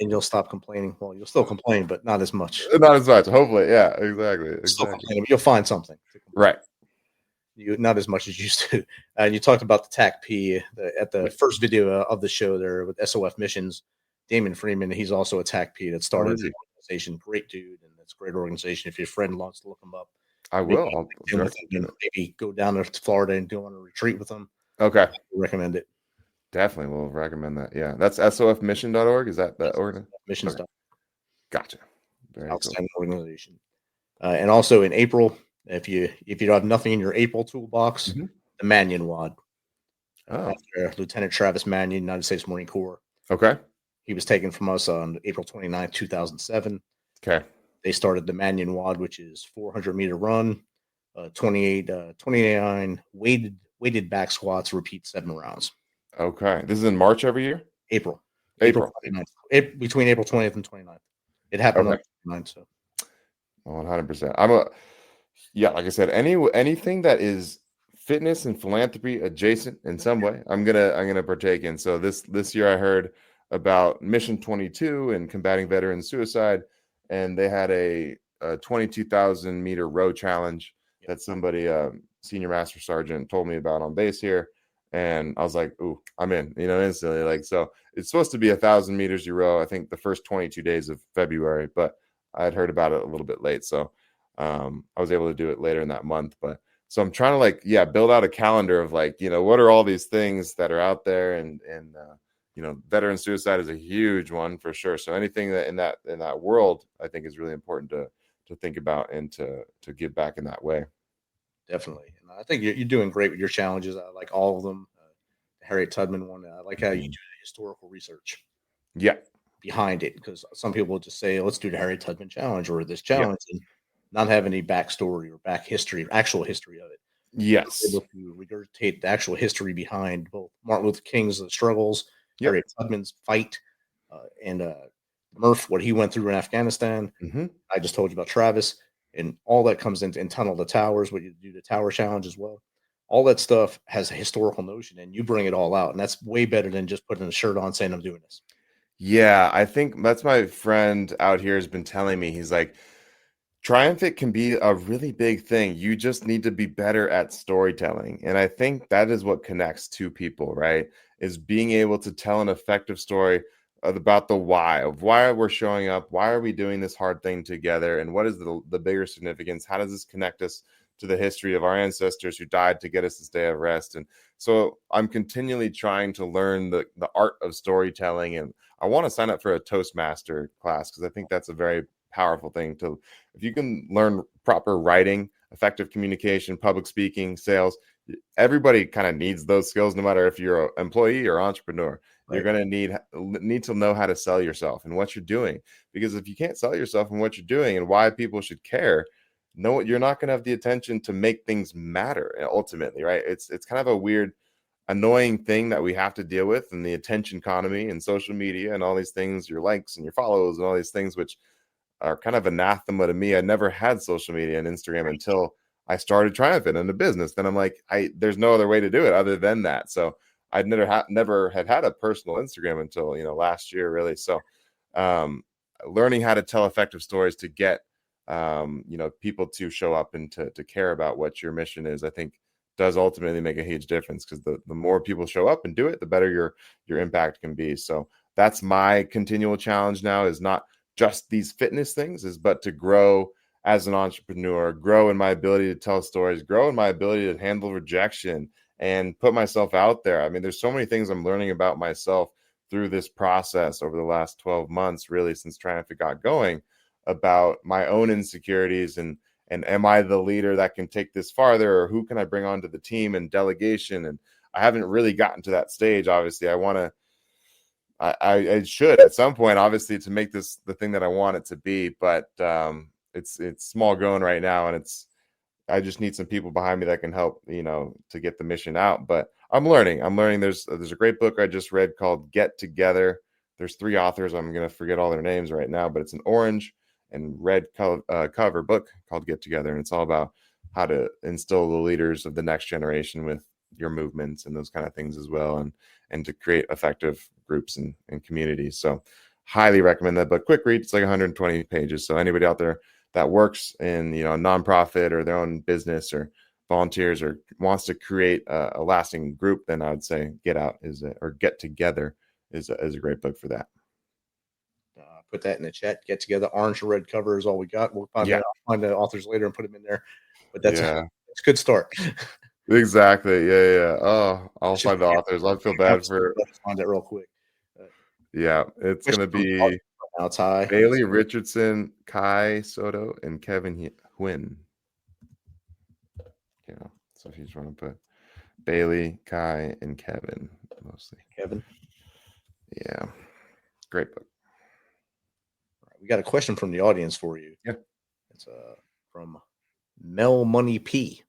And you'll stop complaining. Well, you'll still complain, but not as much. Not as much, hopefully. Yeah, exactly. Still complaining, but you'll find something. Right. not as much as you used to. And you talked about the TACP at the first video of the show there with SOF Missions. Damon Freeman, he's also a TACP that started the organization. Great dude, and it's a great organization. If your friend wants to look him up, I will. Maybe go down to Florida and go on a retreat with them. Okay. I recommend it. Definitely will recommend that. Yeah. That's sofmission.org. Is that the organ? Missions. Okay. Gotcha. Very outstanding organization. And also in April, if you have nothing in your April toolbox, the Mannion WOD. After Lieutenant Travis Mannion, United States Marine Corps. Okay. He was taken from us on April 29th, 2007. Okay. They started the Mannion WOD, which is 400-meter run, 29 weighted back squats, repeat 7 rounds. Okay. This is in March every year? April 29th. Between April 20th and 29th. It happened on 29th, so. 100%. Like I said, anything that is fitness and philanthropy adjacent in some way, I'm gonna partake in. So this year I heard about Mission 22 and combating veteran suicide, and they had a 22,000 meter row challenge that somebody, senior master sergeant, told me about on base here, and I was like, "Ooh, I'm in!" Instantly. Like, so it's supposed to be 1,000 meters you row. I think the first 22 days of February, but I had heard about it a little bit late, so I was able to do it later in that month. But so I'm trying to build out a calendar of what are all these things that are out there, and veteran suicide is a huge one for sure. So anything that in that world, I think is really important to think about and to give back in that way. Definitely, and I think you're doing great with your challenges. I like all of them. The Harriet Tubman one. I like how you do the historical research. Yeah. Behind it, because some people just say, let's do the Harriet Tubman challenge or this challenge, and not have any backstory or actual history of it. Yes. Able to regurgitate the actual history behind both Martin Luther King's struggles, Harriet Tubman's fight, and Murph, what he went through in Afghanistan. I just told you about Travis, and all that comes into Tunnel the Towers, what you do the Tower Challenge as well. All that stuff has a historical notion, and you bring it all out, and that's way better than just putting a shirt on saying I'm doing this. Yeah, I think that's my friend out here has been telling me. He's like, TriumFit can be a really big thing. You just need to be better at storytelling. And I think that is what connects two people, right? Is being able to tell an effective story about the why of why we're showing up. Why are we doing this hard thing together? And what is the bigger significance? How does this connect us to the history of our ancestors who died to get us this day of rest? And so I'm continually trying to learn the art of storytelling, and I want to sign up for a Toastmaster class because I think that's a very powerful thing if you can learn proper writing, effective communication, public speaking, sales. Everybody kind of needs those skills, no matter if you're an employee or entrepreneur. Right. You're going to need to know how to sell yourself and what you're doing, because if you can't sell yourself and what you're doing and why people should care, you're not going to have the attention to make things matter ultimately, right? It's kind of a weird, annoying thing that we have to deal with in the attention economy and social media and all these things, your likes and your follows and all these things, which are kind of anathema to me. I never had social media and Instagram until I started TriumFit in a business. Then I'm like, there's no other way to do it other than that. So I'd never had a personal Instagram until, last year, really. So learning how to tell effective stories to get, people to show up and to care about what your mission is, I think does ultimately make a huge difference, because the more people show up and do it, the better your impact can be. So that's my continual challenge now, is not just these fitness things, but to grow as an entrepreneur, grow in my ability to tell stories, grow in my ability to handle rejection and put myself out there. I mean, there's so many things I'm learning about myself through this process over the last 12 months, really, since TriumFit got going, about my own insecurities and am I the leader that can take this farther, or who can I bring onto the team, and delegation. And I haven't really gotten to that stage. Obviously, I should at some point, obviously, to make this the thing that I want it to be. But it's small going right now, and I just need some people behind me that can help, to get the mission out. But I'm learning. There's a great book I just read called Get Together. There's 3 authors. I'm going to forget all their names right now, but it's an orange and red cover book called Get Together. And it's all about how to instill the leaders of the next generation with your movements and those kind of things as well. And to create effective groups and communities. So highly recommend that book. Quick read. It's like 120 pages. So anybody out there that works in, a nonprofit or their own business or volunteers or wants to create a lasting group, then I would say Get Together is a great book for that. Put that in the chat. Get Together. Orange and red cover is all we got. We'll find Yeah. I'll find the authors later and put them in there. But that's Yeah. it's a good start. Exactly. Yeah. Oh, I'll find the authors. I feel bad for. Find it real quick. Yeah, it's gonna be outside. Bailey Richardson, Kai Soto, and Kevin Huynh. Yeah. So if you just want to put Bailey, Kai, and Kevin mostly. Kevin. Yeah. Great book. We got a question from the audience for you. Yeah. It's from Mel Money P.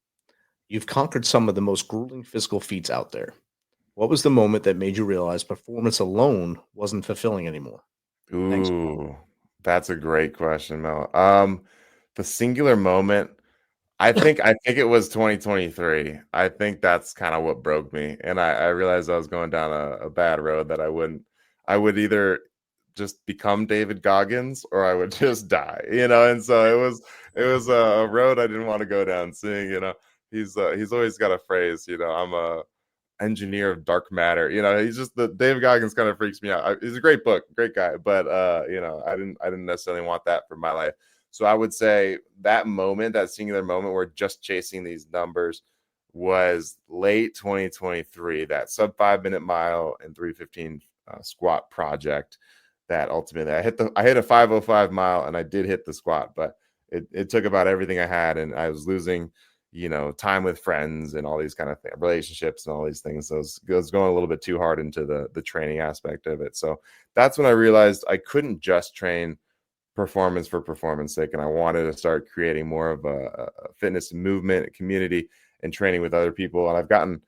You've conquered some of the most grueling physical feats out there. What was the moment that made you realize performance alone wasn't fulfilling anymore? Ooh, Thanks. That's a great question, Mel. The singular moment, I think it was 2023. I think that's kind of what broke me. And I realized I was going down a bad road that I would either just become David Goggins or I would just die, and so it was a road I didn't want to go down, seeing, he's always got a phrase, I'm a engineer of dark matter, he's just the David Goggins kind of freaks me out. He's a great book, great guy, but I didn't necessarily want that for my life. So I would say that singular moment where just chasing these numbers was late 2023, that sub 5-minute mile and 315 squat project. That ultimately I hit a 505 mile and I did hit the squat, but it took about everything I had, and I was losing, time with friends and all these kind of things, relationships and all these things. So it was going a little bit too hard into the training aspect of it. So that's when I realized I couldn't just train performance for performance sake, and I wanted to start creating more of a fitness movement community and training with other people. And I've gotten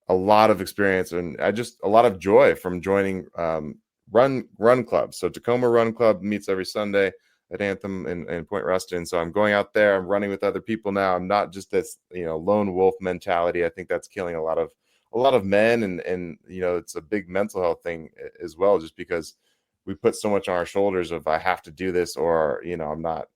a lot of experience and a lot of joy from joining run clubs. So Tacoma Run Club meets every Sunday at Anthem in Point Ruston. So I'm going out there, I'm running with other people now. I'm not just this, lone wolf mentality. I think that's killing a lot of men, and it's a big mental health thing as well, just because we put so much on our shoulders of I have to do this, or I'm not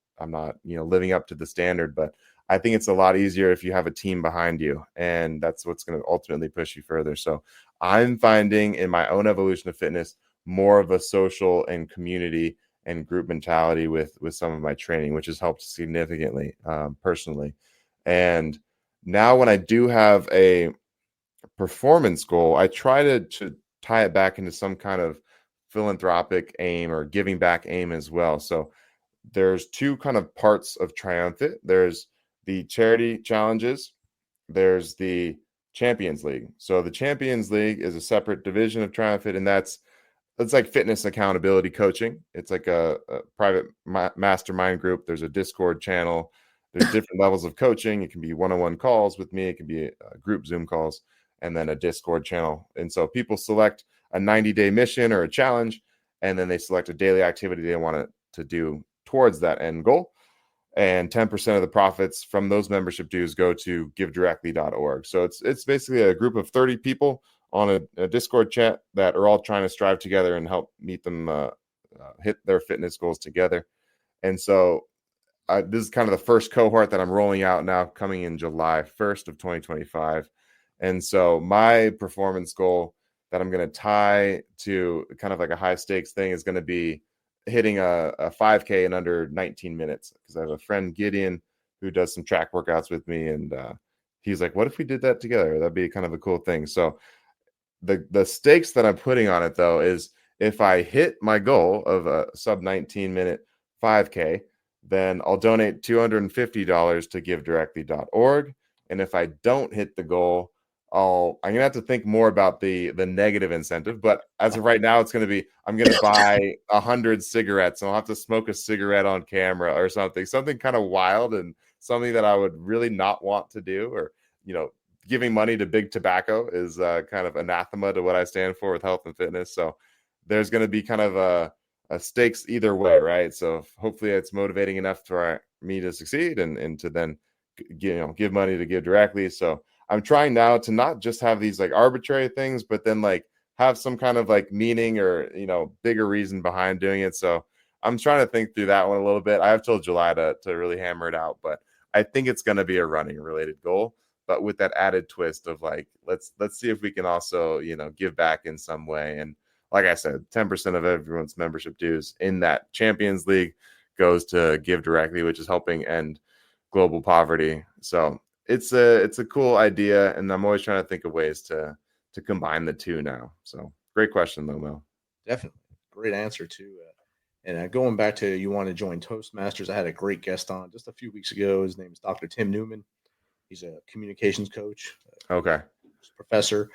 living up to the standard. But I think it's a lot easier if you have a team behind you, and that's what's going to ultimately push you further. So I'm finding in my own evolution of fitness more of a social and community and group mentality with some of my training, which has helped significantly personally. And now when I do have a performance goal, I try to tie it back into some kind of philanthropic aim or giving back aim as well. So there's two kind of parts of TriumFit. There's the charity challenges. There's the Champions League. So the Champions League is a separate division of TriumFit, and it's like fitness accountability coaching. It's like a private mastermind group. There's a Discord channel. There's different levels of coaching. It can be one-on-one calls with me. It can be group Zoom calls, and then a Discord channel. And so people select a 90-day mission or a challenge, and then they select a daily activity they want to do towards that end goal. And 10% of the profits from those membership dues go to givedirectly.org. So it's basically a group of 30 people on a Discord chat that are all trying to strive together and help meet them hit their fitness goals together. And so this is kind of the first cohort that I'm rolling out now, coming in July 1st of 2025. And so my performance goal that I'm going to tie to kind of like a high stakes thing is going to be hitting a 5K in under 19 minutes. Because I have a friend, Gideon, who does some track workouts with me. And he's like, what if we did that together? That'd be kind of a cool thing. So the stakes that I'm putting on it, though, is if I hit my goal of a sub 19 minute 5K, then I'll donate $250 to givedirectly.org. And if I don't hit the goal, I'm gonna have to think more about the negative incentive. But as of right now, it's gonna be I'm gonna buy 100 cigarettes and I'll have to smoke a cigarette on camera or something kind of wild and something that I would really not want to do. Or giving money to big tobacco is kind of anathema to what I stand for with health and fitness. So there's gonna be kind of a stakes either way, right? So hopefully it's motivating enough for me to succeed and to then give money to Give Directly. So I'm trying now to not just have these like arbitrary things, but then like have some kind of like meaning or, bigger reason behind doing it. So I'm trying to think through that one a little bit. I have till July to really hammer it out, but I think it's going to be a running related goal. but with that added twist of like, let's see if we can also, give back in some way. And like I said, 10% of everyone's membership dues in that Champions League goes to Give Directly, which is helping end global poverty. So it's a cool idea, and I'm always trying to think of ways to combine the two now. So great question, though, Mel. Definitely great answer too. And going back to you want to join Toastmasters, I had a great guest on just a few weeks ago. His name is Dr. Tim Newman. He's a communications coach, Okay. professor.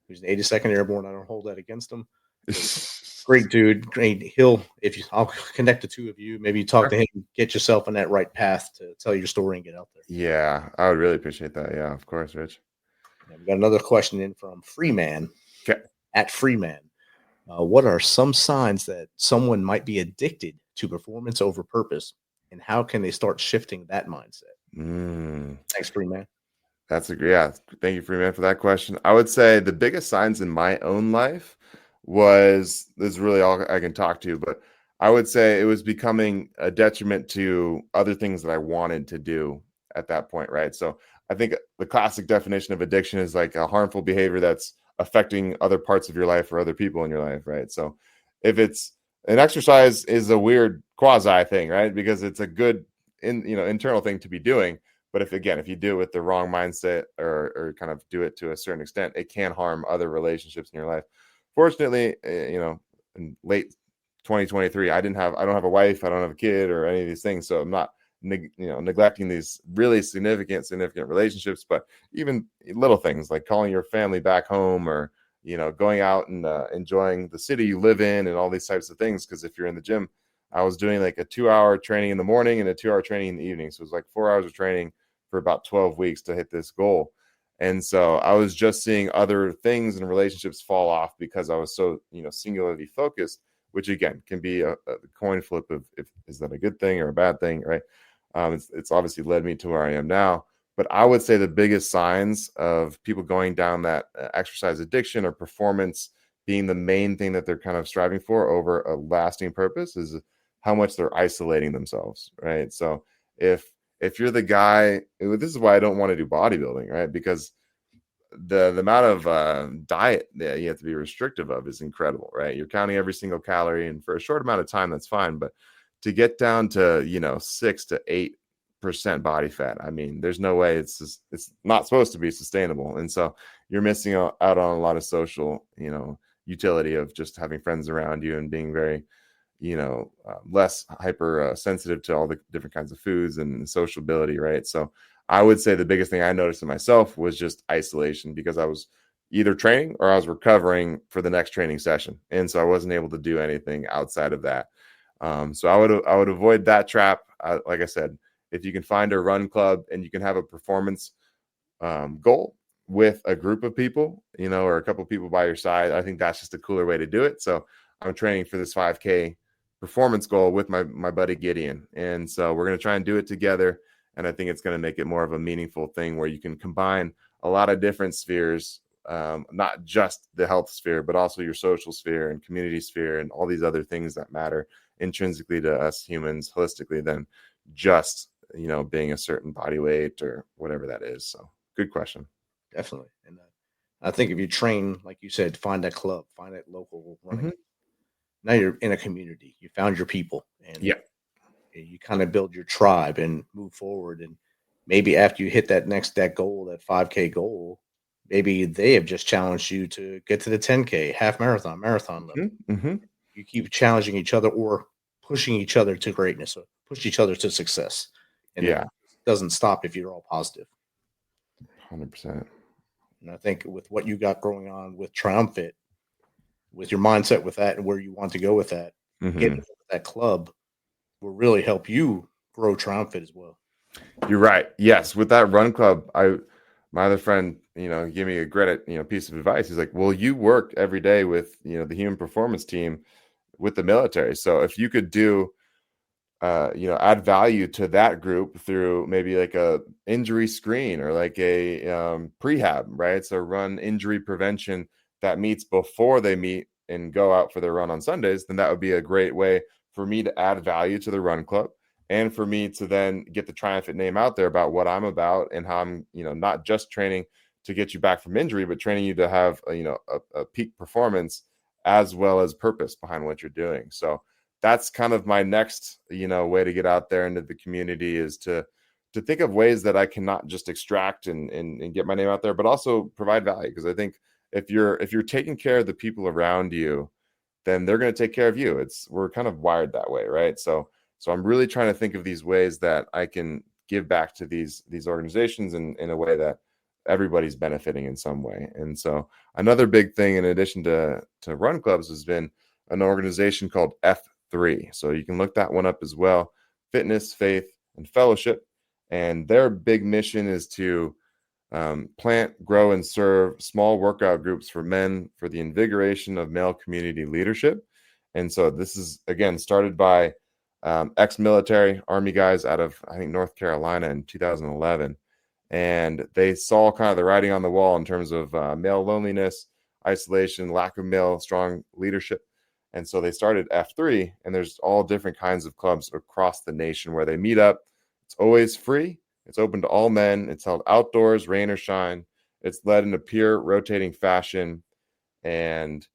He's an 82nd Airborne. I don't hold that against him. Great dude. Great. I'll connect the two of you. Maybe talk to him, get yourself on that right path to tell your story and get out there. Yeah, I would really appreciate that. Yeah, of course, Rich. And we got another question in from Freeman. Okay. At Freeman. What are some signs that someone might be addicted to performance over purpose, and how can they start shifting that mindset? Thanks, Freeman. Thank you, Freeman, for that question. I would say the biggest signs in my own life this is really all I can talk to, but I would say it was becoming a detriment to other things that I wanted to do at that point, right? So I think the classic definition of addiction is like a harmful behavior that's affecting other parts of your life or other people in your life, right? So if it's an exercise is a weird quasi thing, right? Because it's a good internal thing to be doing. But if you do it with the wrong mindset or kind of do it to a certain extent, it can harm other relationships in your life. Fortunately, in late 2023, I don't have a wife, I don't have a kid or any of these things. So I'm not neglecting these really significant relationships, but even little things like calling your family back home or, going out and enjoying the city you live in and all these types of things. Because if you're in the gym, I was doing like a 2-hour training in the morning and a 2-hour training in the evening. So it was like 4 hours of training for about 12 weeks to hit this goal. And so I was just seeing other things and relationships fall off because I was so, singularly focused, which again can be a coin flip of is that a good thing or a bad thing, right? It's obviously led me to where I am now. But I would say the biggest signs of people going down that exercise addiction or performance being the main thing that they're kind of striving for over a lasting purpose is how much they're isolating themselves, right? So if you're the guy, this is why I don't want to do bodybuilding, right? Because the amount of diet that you have to be restrictive of is incredible, right? You're counting every single calorie, and for a short amount of time, that's fine. But to get down to 6 to 8% body fat, I mean, there's no way it's not supposed to be sustainable. And so you're missing out on a lot of social, utility of just having friends around you and being very, less hyper sensitive to all the different kinds of foods and sociability, right? So I would say the biggest thing I noticed in myself was just isolation, because I was either training or I was recovering for the next training session. And so I wasn't able to do anything outside of that. So I would avoid that trap. Like I said, if you can find a run club and you can have a performance goal with a group of people, or a couple of people by your side, I think that's just a cooler way to do it. So I'm training for this 5K performance goal with my buddy Gideon. And so we're going to try and do it together. And I think it's going to make it more of a meaningful thing where you can combine a lot of different spheres, not just the health sphere, but also your social sphere and community sphere and all these other things that matter intrinsically to us humans holistically than just, being a certain body weight or whatever that is. So good question. Definitely. And I think if you train, like you said, find that club, find that local running. Mm-hmm. Now you're in a community, you found your people, and you kind of build your tribe and move forward. And maybe after you hit that 5K goal, maybe they have just challenged you to get to the 10K, half marathon level. Mm-hmm. You keep challenging each other or pushing each other to greatness, or push each other to success. And it doesn't stop if you're all positive. 100%. And I think with what you got going on with TriumFit, with your mindset with that and where you want to go with that, getting that club will really help you grow TriumFit as well. You're right. Yes. With that run club, my other friend, gave me a great, piece of advice. He's like, well, you work every day with, the human performance team with the military. So if you could do, add value to that group through maybe like a injury screen or like a prehab, right? So run injury prevention that meets before they meet and go out for their run on Sundays, then that would be a great way for me to add value to the run club and for me to then get the TriumFit name out there about what I'm about and how I'm, not just training to get you back from injury, but training you to have, a peak performance as well as purpose behind what you're doing. So that's kind of my next, way to get out there into the community, is to think of ways that I can not just extract and get my name out there, but also provide value. Because I think if you're taking care of the people around you, then they're going to take care of you. We're kind of wired that way, right? So I'm really trying to think of these ways that I can give back to these organizations in a way that everybody's benefiting in some way. And so another big thing, in addition to run clubs, has been an organization called F3. So you can look that one up as well: Fitness, Faith, and Fellowship. And their big mission is to plant, grow, and serve small workout groups for men for the invigoration of male community leadership. And so this is, again, started by ex-military Army guys out of, I think, North Carolina in 2011. And they saw kind of the writing on the wall in terms of male loneliness, isolation, lack of male strong leadership. And so they started F3, and there's all different kinds of clubs across the nation where they meet up. It's always free. It's open to all men. It's held outdoors, rain or shine. It's led in a peer rotating fashion. And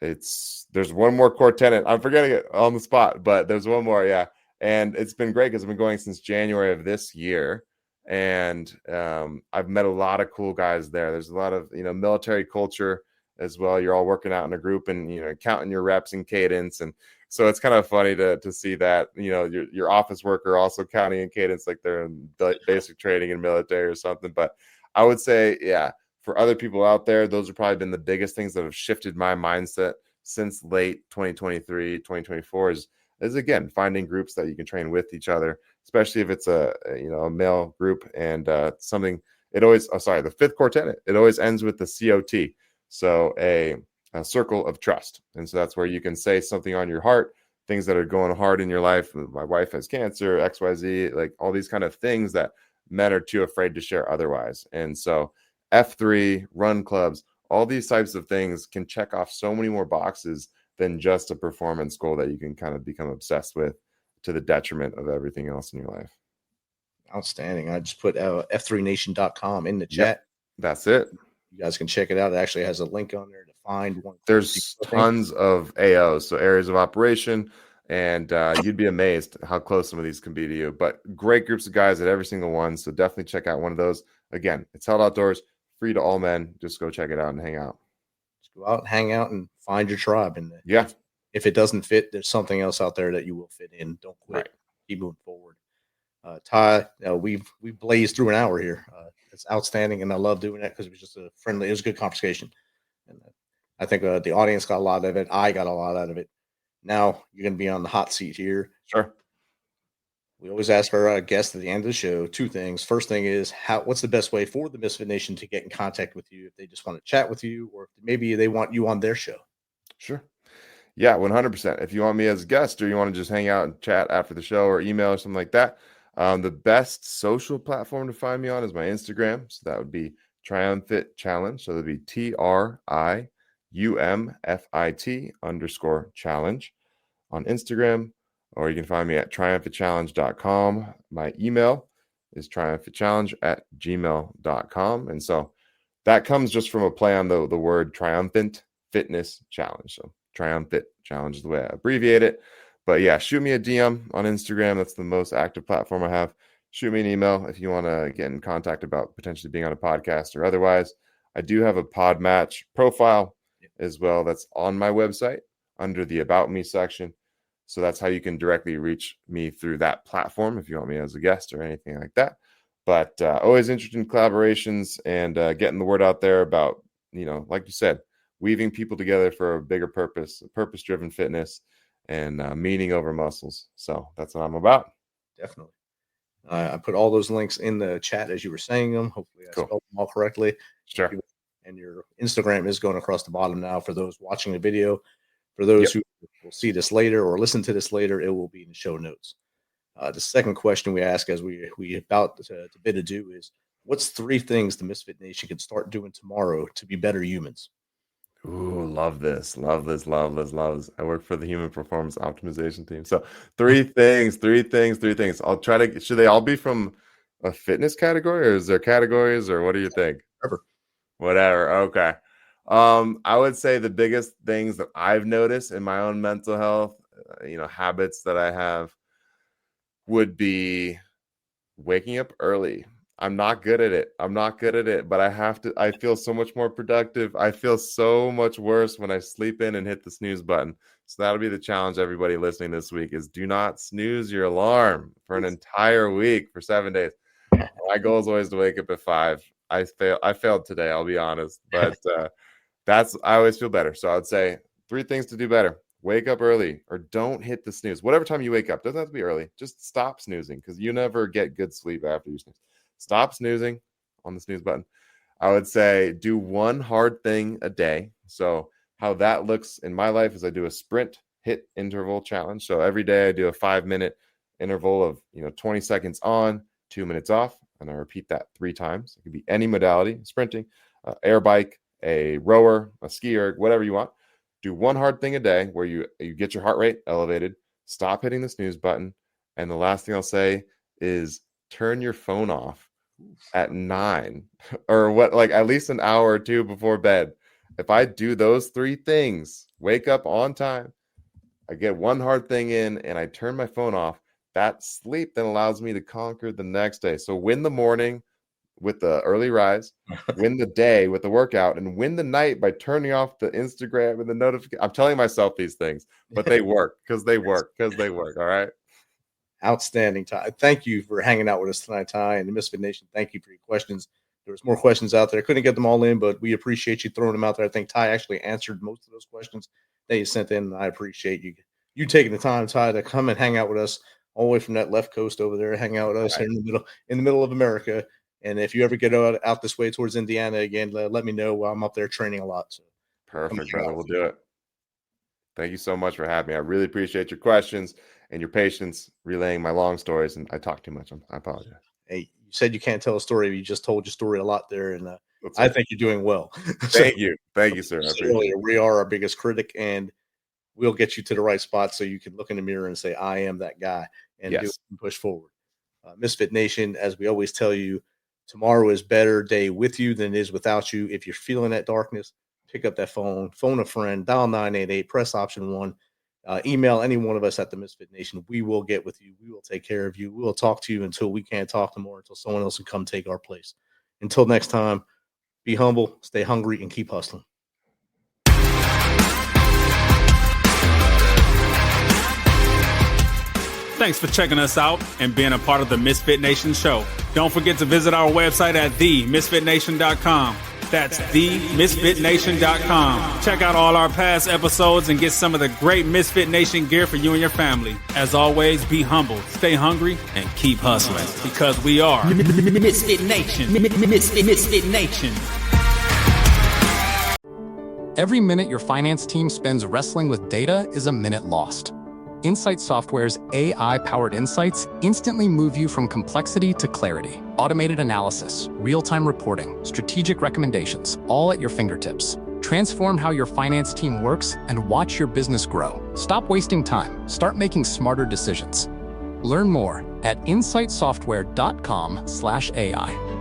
there's one more core tenet. I'm forgetting it on the spot, but there's one more. Yeah. And it's been great because I've been going since January of this year. And I've met a lot of cool guys there. There's a lot of, military culture as well. You're all working out in a group and, counting your reps and cadence. And so it's kind of funny to see that, your office worker also counting in cadence, like they're in basic training in military or something. But I would say, yeah, for other people out there, those have probably been the biggest things that have shifted my mindset since late 2023, 2024 is again, finding groups that you can train with each other, especially if it's a male group. And something, the fifth core tenet, it always ends with the COT. So a circle of trust. And so that's where you can say something on your heart, things that are going hard in your life. My wife has cancer, XYZ, like all these kind of things that men are too afraid to share otherwise. And so F3, run clubs, all these types of things can check off so many more boxes than just a performance goal that you can kind of become obsessed with to the detriment of everything else in your life. Outstanding. I just put f3nation.com in the chat. Yep, that's it. You guys can check it out. It actually has a link on there to find one. There's tons of AOs, so areas of operation, and you'd be amazed how close some of these can be to you. But great groups of guys at every single one, so definitely check out one of those. Again, it's held outdoors, free to all men. Just go check it out and hang out. Just go out and hang out and find your tribe. And yeah, if it doesn't fit, there's something else out there that you will fit in. Don't quit. Right. Keep moving forward. Ty, we've blazed through an hour here. It's outstanding, and I love doing that because it was just it was a good conversation. And I think the audience got a lot of it. I got a lot out of it. Now you're going to be on the hot seat here. Sure. We always ask our guests at the end of the show two things. First thing is, what's the best way for the Misfit Nation to get in contact with you if they just want to chat with you, or if maybe they want you on their show? Sure. Yeah, 100%. If you want me as a guest, or you want to just hang out and chat after the show or email or something like that, the best social platform to find me on is my Instagram. So that would be TriumFit Challenge. So that'd be TriumFit_challenge on Instagram, or you can find me at triumfitchallenge.com. My email is triumfitchallenge@gmail.com. And so that comes just from a play on the word triumphant fitness challenge. So TriumFit Challenge is the way I abbreviate it. But yeah, shoot me a DM on Instagram. That's the most active platform I have. Shoot me an email if you want to get in contact about potentially being on a podcast or otherwise. I do have a Pod Match profile as well. That's on my website under the About Me section. So that's how you can directly reach me through that platform if you want me as a guest or anything like that. But always interested in collaborations and getting the word out there about, like you said, weaving people together for a bigger purpose, purpose-driven fitness, and meaning over muscles. So that's what I'm about. Definitely. I put all those links in the chat as you were saying them. Hopefully I spelled them all correctly. Sure. And your Instagram is going across the bottom now for those watching the video. For those who will see this later or listen to this later, it will be in the show notes. The second question we ask as we about to bid adieu is, what's 3 things the Misfit Nation can start doing tomorrow to be better humans? Ooh, love this. Love this. Love this. Love this. I work for the human performance optimization team. So three things. I'll try to, should they all be from a fitness category, or is there categories, or what do you think? Whatever. Okay. I would say the biggest things that I've noticed in my own mental health, habits that I have would be waking up early. I'm not good at it, but I feel so much more productive. I feel so much worse when I sleep in and hit the snooze button. So that'll be the challenge, everybody listening this week, is do not snooze your alarm for an entire week for 7 days. My goal is always to wake up at 5. I failed today, I'll be honest, but I always feel better. So I would say 3 things to do better. Wake up early, or don't hit the snooze. Whatever time you wake up, doesn't have to be early. Just stop snoozing, because you never get good sleep after you snooze. Stop snoozing on the snooze button. I would say do one hard thing a day. So how that looks in my life is I do a sprint hit interval challenge. So every day I do a 5-minute interval of 20 seconds on, 2 minutes off, and I repeat that 3 times. It could be any modality: sprinting, air bike, a rower, a skier, whatever you want. Do one hard thing a day where you get your heart rate elevated. Stop hitting the snooze button. And the last thing I'll say is turn your phone off at 9 or at least an hour or 2 before bed. If I do those 3 things, wake up on time, I get one hard thing in, and I turn my phone off, that sleep then allows me to conquer the next day. So win the morning with the early rise, win the day with the workout, and win the night by turning off the Instagram and the notification. I'm telling myself these things, but they work because they work. All right. Outstanding, Ty. Thank you for hanging out with us tonight, Ty, and the Misfit Nation. Thank you for your questions. There was more questions out there. I couldn't get them all in, but we appreciate you throwing them out there. I think Ty actually answered most of those questions that you sent in. And I appreciate you taking the time, Ty, to come and hang out with us all the way from that left coast over there, hang out with us here in the middle of America. And if you ever get out this way towards Indiana again, let me know. I'm up there training a lot. So perfect, brother. We'll do it. Thank you so much for having me. I really appreciate your questions and your patience relaying my long stories. And I talk too much. I apologize. Hey, you said you can't tell a story. You just told your story a lot there. And I think you're doing well. Thank you. Thank you, sir. We are our biggest critic, and we'll get you to the right spot so you can look in the mirror and say, I am that guy, and do it and push forward. Misfit Nation, as we always tell you, tomorrow is better day with you than it is without you. If you're feeling that darkness, pick up that phone a friend, dial 988, press option 1, email any one of us at the Misfit Nation. We will get with you. We will take care of you. We will talk to you until we can't talk no more, until someone else can come take our place. Until next time, be humble, stay hungry, and keep hustling. Thanks for checking us out and being a part of the Misfit Nation show. Don't forget to visit our website at themisfitnation.com. That's themisfitnation.com. Check out all our past episodes and get some of the great Misfit Nation gear for you and your family. As always, be humble, stay hungry, and keep hustling, because we are Misfit Nation. Misfit Nation. Every minute your finance team spends wrestling with data is a minute lost. Insight Software's AI-powered insights instantly move you from complexity to clarity. Automated analysis, real-time reporting, strategic recommendations, all at your fingertips. Transform how your finance team works and watch your business grow. Stop wasting time. Start making smarter decisions. Learn more at insightsoftware.com/AI.